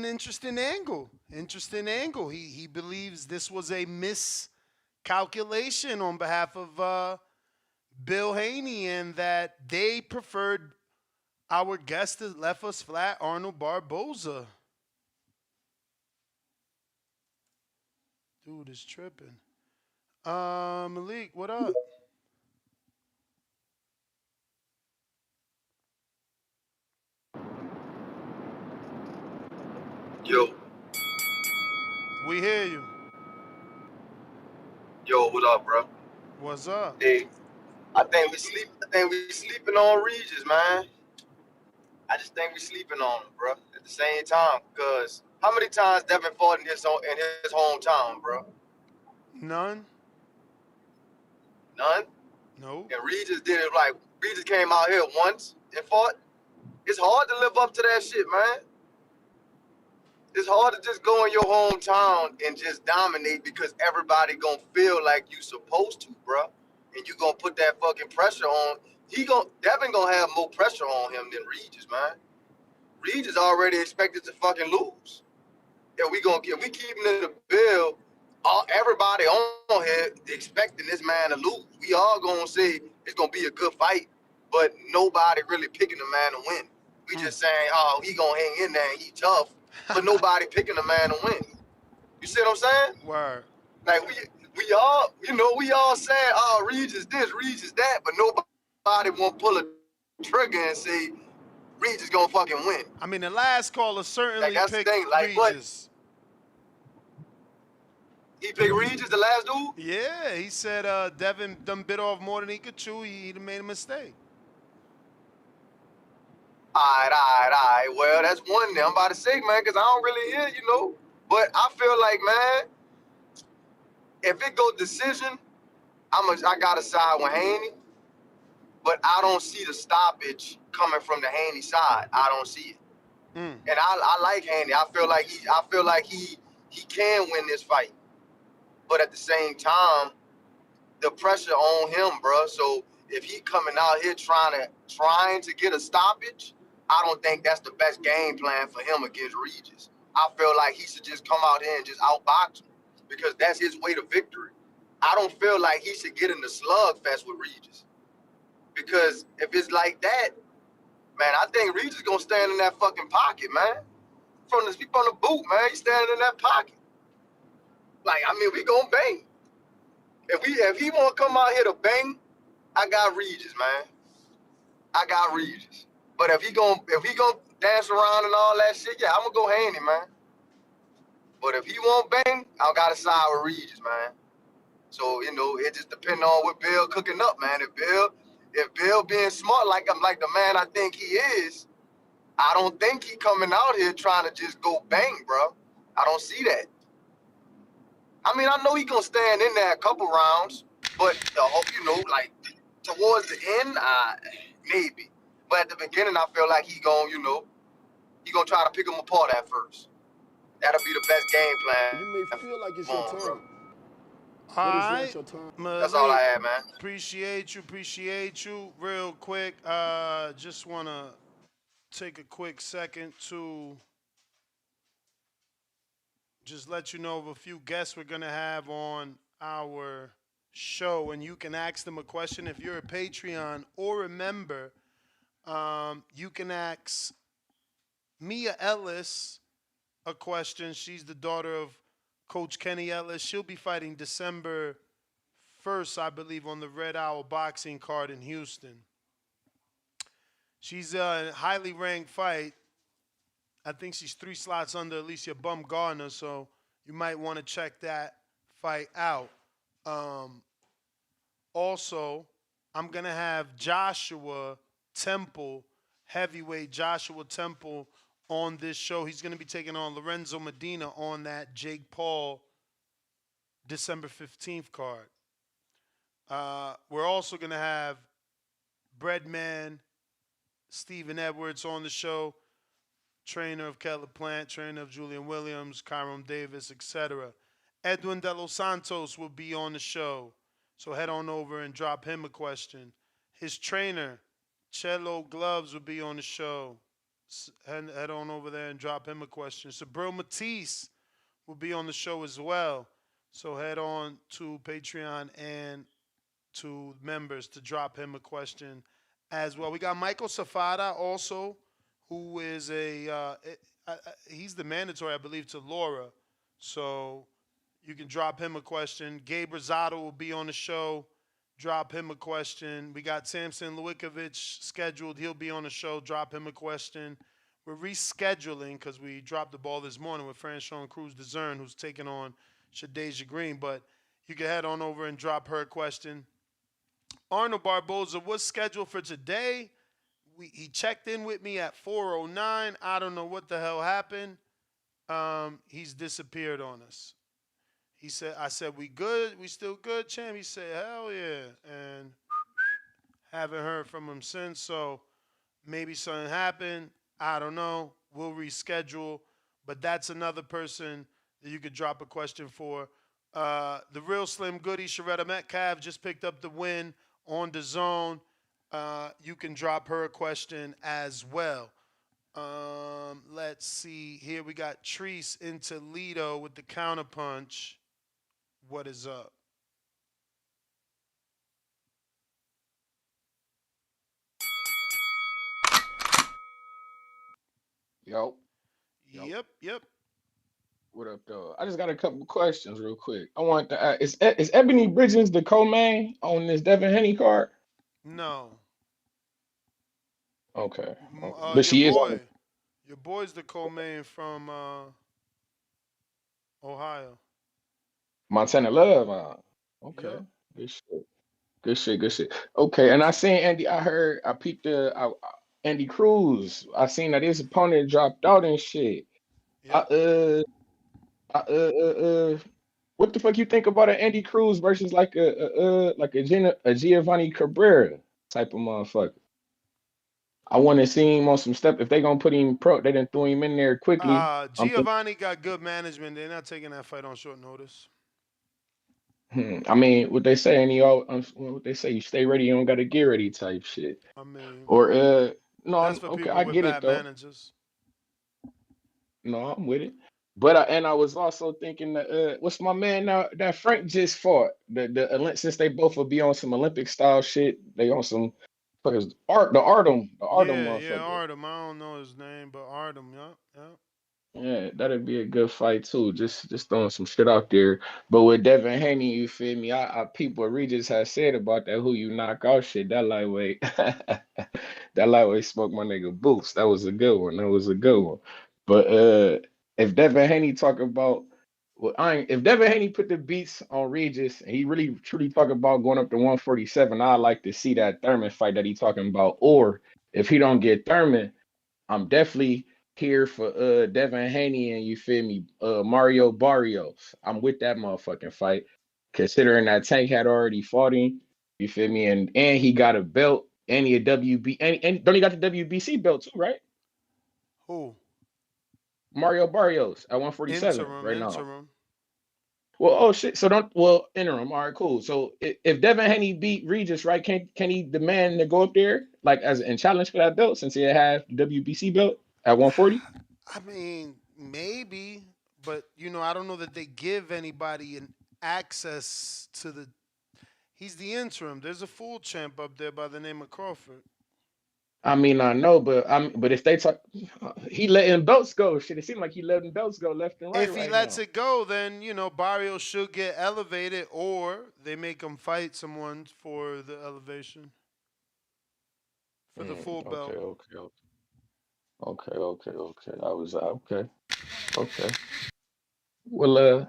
interesting angle. Interesting angle. He believes this was a miscalculation on behalf of Bill Haney, and that they preferred our guest that left us flat, Arnold Barboza. Dude is tripping. Malik, what up? Yo. We hear you. Yo, what up, bro? What's up? Hey, I think we sleeping on Regis, man. I just think we sleeping on him, bro. At the same time, cause how many times Devin fought in his hometown, bro? None. None. No. And Regis did it like Regis came out here once and fought. It's hard to live up to that shit, man. It's hard to just go in your hometown and just dominate because everybody gonna feel like you supposed to, bro. And you gonna put that fucking pressure on. Devin gonna have more pressure on him than Regis, man. Regis already expected to fucking lose. If we keeping it a bill, everybody on here expecting this man to lose. We all gonna say it's gonna be a good fight, but nobody really picking the man to win. We just saying, oh, he gonna hang in there and he tough, but nobody picking the man to win. You see what I'm saying? Word. Like we all saying, oh, Regis this, Regis that, but nobody won't pull a trigger and say Regis gonna fucking win. I mean, the last caller certainly that's picked the thing. Like, Regis. He picked Regis, the last dude? Yeah, he said Devin done bit off more than he could chew. He done made a mistake. All right. Well, that's one thing I'm about to say, man, because I don't really hear, But I feel like, man, if it go decision, I got to side with Haney. But I don't see the stoppage coming from the Haney side. I don't see it. And I like Haney. I feel like he can win this fight. But at the same time, the pressure on him, bro. So if he coming out here trying to get a stoppage, I don't think that's the best game plan for him against Regis. I feel like he should just come out here and just outbox him because that's his way to victory. I don't feel like he should get in the slugfest with Regis because if it's like that, man, I think Regis gonna stand in that fucking pocket, man. From the boot, man, he's standing in that pocket. Like, I mean, we gonna bang. If he want to come out here to bang, I got Regis, man. I got Regis. But if he gonna dance around and all that shit, yeah, I'm gonna go Haney, man. But if he won't bang, I gotta side with Regis, man. So it just depends on what Bill cooking up, man. If Bill being smart like the man I think he is, I don't think he coming out here trying to just go bang, bro. I don't see that. I mean, I know he gonna stand in there a couple rounds, but like towards the end, maybe. But at the beginning, I feel like he gonna try to pick him apart at first. That'll be the best game plan. You may feel like it's your time, All but it's right. not your time. That's all I had, man. Appreciate you. Real quick, just want to take a quick second to just let you know of a few guests we're gonna have on our show, and you can ask them a question if you're a Patreon or a member. You can ask Mia Ellis a question. She's the daughter of Coach Kenny Ellis. She'll be fighting December 1st, I believe, on the Red Owl boxing card in Houston. She's a highly ranked fight. I think she's 3 slots under Alicia Bumgarner, so you might want to check that fight out. Also, I'm going to have Joshua Temple, heavyweight Joshua Temple, on this show. He's going to be taking on Lorenzo Medina on that Jake Paul December 15th card. We're also going to have Breadman Stephen Edwards on the show, trainer of Caleb Plant, trainer of Julian Williams, Kyron Davis, etc. Edwin De Los Santos will be on the show, so head on over and drop him a question. His trainer, Cello Gloves, will be on the show. Head on over there and drop him a question. Sabril Matisse will be on the show as well, so head on to Patreon and to members to drop him a question as well. We got Michael Safada also, who is he's the mandatory, I believe, to Laura. So you can drop him a question. Gabe Rosado will be on the show. Drop him a question. We got Samson Lewickovich scheduled. He'll be on the show. Drop him a question. We're rescheduling because we dropped the ball this morning with Franchon Cruz DeZern, who's taking on Shadeja Green. But you can head on over and drop her a question. Arnold Barboza was scheduled for today. He checked in with me at 4:09. I don't know what the hell happened. He's disappeared on us. I said, we good? We still good, champ? He said, hell yeah. And haven't heard from him since. So maybe something happened. I don't know. We'll reschedule. But that's another person that you could drop a question for. The real Slim Goody, Sharetta Metcalf, just picked up the win on DAZN. You can drop her a question as well. Let's see. Here we got Treese in Toledo with the counterpunch. What is up? Yo. Yep. What up, though? I just got a couple questions real quick. I want to ask, is Ebony Bridges the co-main on this Devin Haney card? No. Okay. But she is. Your boy's the co-main from Ohio. Montana Love. Okay. Yep. Good shit. Okay, and I seen Andy. I peeped Andy Cruz. I seen that his opponent dropped out and shit. Yep. What the fuck you think about an Andy Cruz versus like a Giovanni Cabrera type of motherfucker? I want to see him on some step. If they gonna put him pro, they done threw him in there quickly. Giovanni got good management. They're not taking that fight on short notice. I mean, what they say, what they say, you stay ready, you don't gotta get ready type shit. I mean, no, that's for okay, people I with get bad it though. Managers. No, I'm with it. But I was also thinking that what's my man now that Frank just fought since they both will be on some Olympic style shit. They on some fuckers Artem motherfucker. Yeah, Artem. I don't know his name, but Artem. Yeah. Yeah, that'd be a good fight too. Just throwing some shit out there. But with Devin Haney, you feel me? I peep what Regis has said about that who you knock out shit. That lightweight, that lightweight smoked my nigga Boots. That was a good one. But if Devin Haney talk about if Devin Haney put the beats on Regis and he really truly talk about going up to 147, I'd like to see that Thurman fight that he talking about. Or if he don't get Thurman, I'm definitely here for Devin Haney and you feel me, Mario Barrios. I'm with that motherfucking fight. Considering that Tank had already fought him, you feel me, and he got a belt, and he a WB, and don't he got the WBC belt too, right? Who? Mario Barrios at 147 interim. now. Well, oh shit. So interim. All right, cool. So if Devin Haney beat Regis, right, can he demand to go up there like and challenge for that belt since he had the WBC belt at 140? I mean, maybe, but I don't know that they give anybody an access to the. He's the interim. There's a full champ up there by the name of Crawford. I mean, I know, but if they talk, he letting belts go. Shit, it seemed like he letting belts go left and If he right lets now. it go, then Barrio should get elevated, or they make him fight someone for the elevation for the full belt. Okay. I was okay. Well,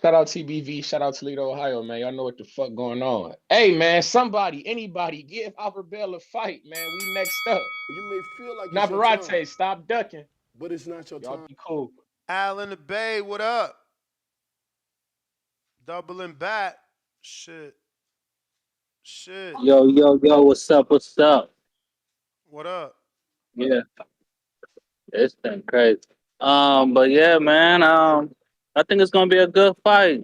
shout out TBV, shout out Toledo, Ohio, man. Y'all know what the fuck going on. Hey, man, somebody, anybody, give Albert Bell a fight, man. We next up. You may feel like it's your time, Navarrete, stop ducking. but it's not your Y'all time. be cool. Al in the Bay, what up? Doubling back. Shit. Yo, what's up? What's up? What up? Yeah, it's been crazy. But yeah, man, I think it's gonna be a good fight,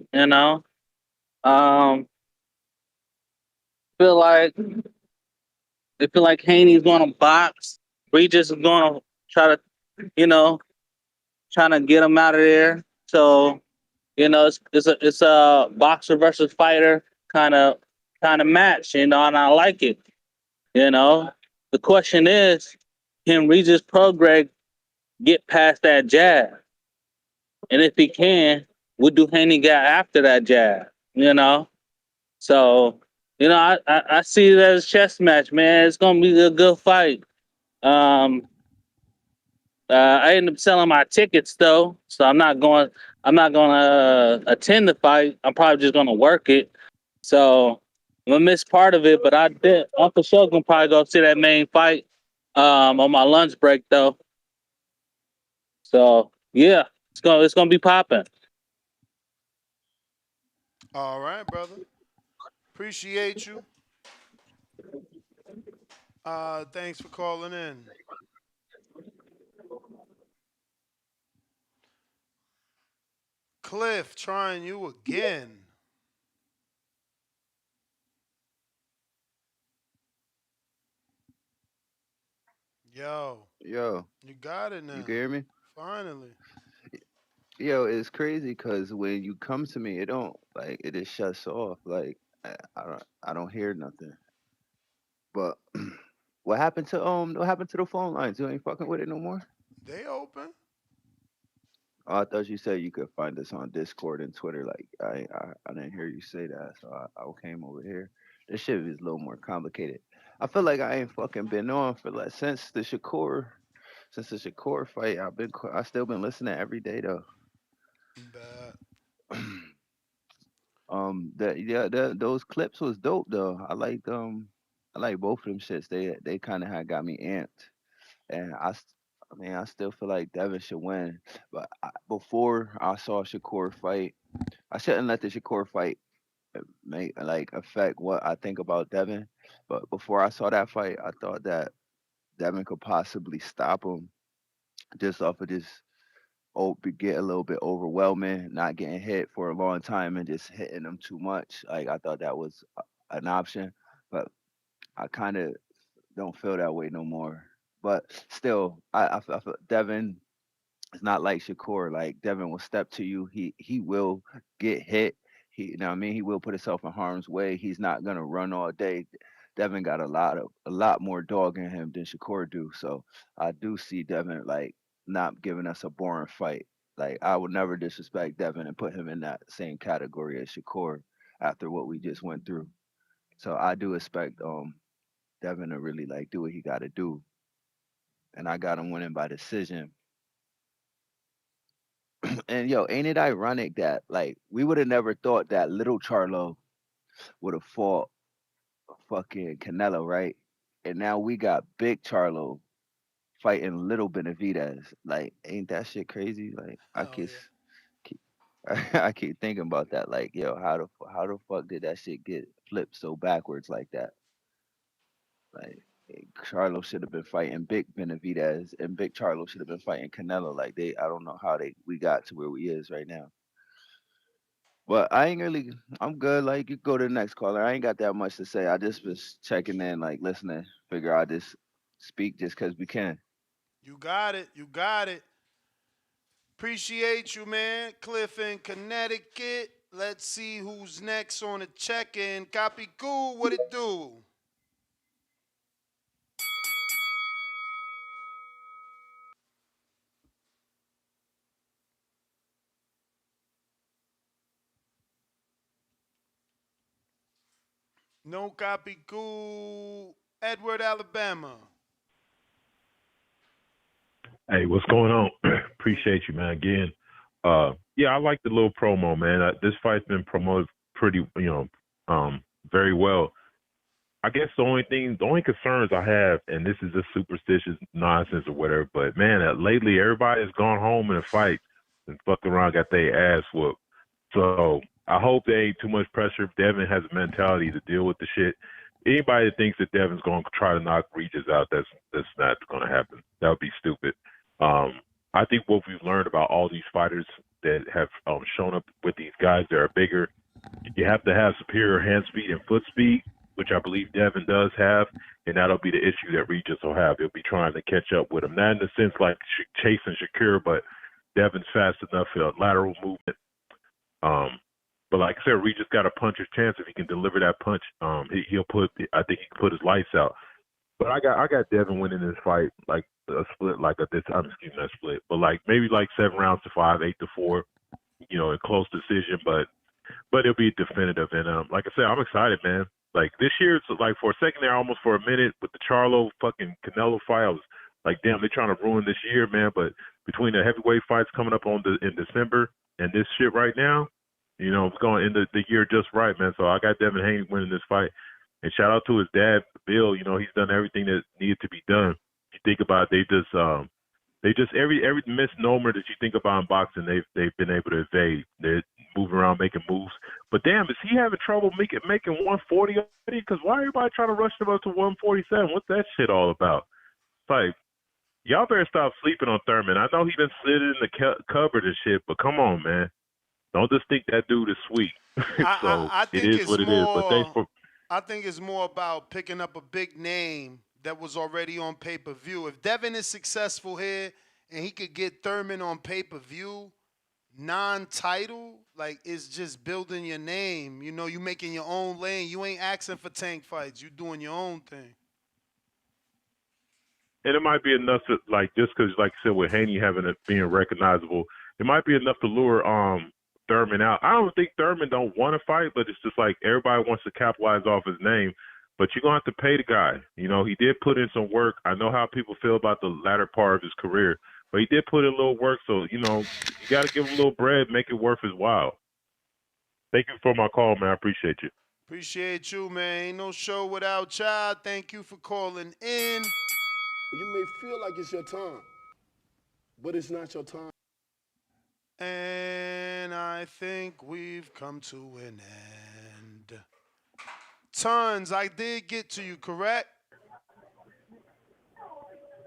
feel like feel like Haney's gonna box. Regis is gonna try to, you know, trying to get him out of there. So, it's a boxer versus fighter kind of match, and I like it. You know, the question is, can Regis Prograis get past that jab? And if he can, what do Haney got after that jab? You know, so I see it as a chess match, man. It's gonna be a good fight. Um, I ended up selling my tickets though, so I'm not going. I'm not going to attend the fight. I'm probably just going to work it. So I'm gonna miss part of it, but I'm for sure gonna probably go see that main fight on my lunch break though. So yeah, it's gonna be popping. All right, brother. Appreciate you. Thanks for calling in. Cliff, trying you again. Yo, Yo, you got it you now. can hear me? Finally. Yo, it's crazy because when you come to me, it don't like it just shuts off. Like I don't hear nothing. But what happened to the phone lines? You ain't fucking with it no more? They open. Oh, I thought you said you could find us on Discord and Twitter. Like I didn't hear you say that, so I came over here. This shit is a little more complicated. I feel like I ain't fucking been on for like since the Shakur fight. I still been listening every day though. Bad. Those clips was dope though. I like both of them shits. They kind of had got me amped, and I mean I still feel like Devin should win. But before I saw Shakur fight, I shouldn't let the Shakur fight make like affect what I think about Devin. But before I saw that fight, I thought that Devin could possibly stop him just off of this get a little bit overwhelming, not getting hit for a long time and just hitting them too much. Like I thought that was an option, but I kind of don't feel that way no more. But still, I feel Devin it's not like Shakur. Like Devin will step to you. He will get hit. You know what I mean? He will put himself in harm's way. He's not gonna run all day. Devin got a lot more dog in him than Shakur do. So I do see Devin like not giving us a boring fight. Like I would never disrespect Devin and put him in that same category as Shakur after what we just went through. So I do expect Devin to really like do what he got to do, and I got him winning by decision. And yo, ain't it ironic that like we would have never thought that little Charlo would have fought fucking Canelo, right? And now we got big Charlo fighting little Benavidez. Like, ain't that shit crazy? Like, Hell yeah. keep I keep thinking about that. Like, yo, how the fuck did that shit get flipped so backwards like that? Like, Charlo should have been fighting Big Benavidez, and Big Charlo should have been fighting Canelo. Like, I don't know how we got to where we is right now. But I ain't really. I'm good. Like you go to the next caller. I ain't got that much to say. I just was checking in, like listening. Figure I just speak just cause we can. You got it. You got it. Appreciate you, man. Cliff in Connecticut. Let's see who's next on the check-in. Copy cool, what it do? No copy cool. Edward, Alabama. Hey, what's going on? Appreciate you, man. Again, yeah, I like the little promo, man. This fight's been promoted pretty, very well. I guess the only concerns I have, and this is just superstitious nonsense or whatever, but man, lately everybody has gone home in a fight and fucked around, got their ass whooped. So I hope there ain't too much pressure. If Devin has a mentality to deal with the shit. Anybody that thinks that Devin's going to try to knock Regis out, that's not going to happen. That would be stupid. I think what we've learned about all these fighters that have shown up with these guys that are bigger, you have to have superior hand speed and foot speed, which I believe Devin does have, and that'll be the issue that Regis will have. He'll be trying to catch up with him. Not in the sense like chasing Shakur, but Devin's fast enough for lateral movement. But like I said, Regis got a puncher's chance if he can deliver that punch. I think he can put his lights out. But I got Devin winning this fight like a split, not split, but like maybe like 7 rounds to 5, 8-4, a close decision. But it'll be definitive. And like I said, I'm excited, man. Like this year, it's like for a second there, almost for a minute with the Charlo fucking Canelo fight, I was like, damn, they're trying to ruin this year, man. But between the heavyweight fights coming up in December and this shit right now, it's going to end the year just right, man. So I got Devin Haney winning this fight. And shout out to his dad, Bill. He's done everything that needed to be done. You think about it, they just every misnomer that you think about in boxing, they've been able to evade. They're moving around, making moves. But damn, is he having trouble making 140 already? Because why everybody trying to rush him up to 147? What's that shit all about? It's like, y'all better stop sleeping on Thurman. I know he been sitting in the cupboard and shit, but come on, man. Don't just think that dude is sweet. I think it is what it is. But thanks for. I think it's more about picking up a big name that was already on pay-per-view. If Devin is successful here and he could get Thurman on pay-per-view, non-title, like it's just building your name. You making your own lane. You ain't asking for tank fights. You doing your own thing. And it might be enough to, like, just because, like I said, with Haney being recognizable, it might be enough to lure Thurman out. I don't think Thurman don't want to fight, but it's just like everybody wants to capitalize off his name. But you're going to have to pay the guy. He did put in some work. I know how people feel about the latter part of his career, but he did put in a little work. So, you got to give him a little bread, make it worth his while. Thank you for my call, man. I appreciate you. Appreciate you, man. Ain't no show without y'all. Thank you for calling in. You may feel like it's your time, but it's not your time. And I think we've come to an end. Tons, I did get to you, correct?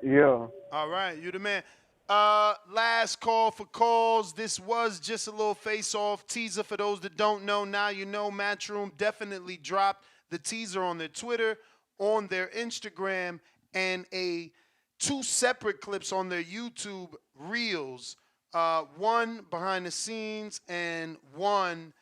Yeah. All right, you the man. Last call for calls. This was just a little face-off teaser. For those that don't know, now you know. Matchroom definitely dropped the teaser on their Twitter, on their Instagram, and 2 separate clips on their YouTube Reels. One behind the scenes and one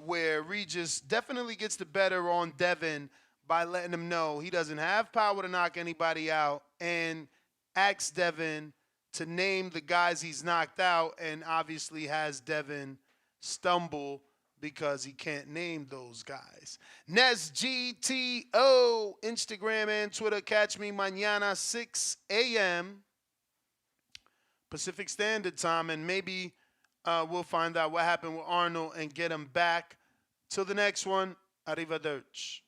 where Regis definitely gets the better on Devin by letting him know he doesn't have power to knock anybody out, and asks Devin to name the guys he's knocked out, and obviously has Devin stumble because he can't name those guys. NesGTO, Instagram and Twitter. Catch me mañana 6 a.m. Pacific Standard Time, and maybe we'll find out what happened with Arnold and get him back. Till the next one, arrivederci.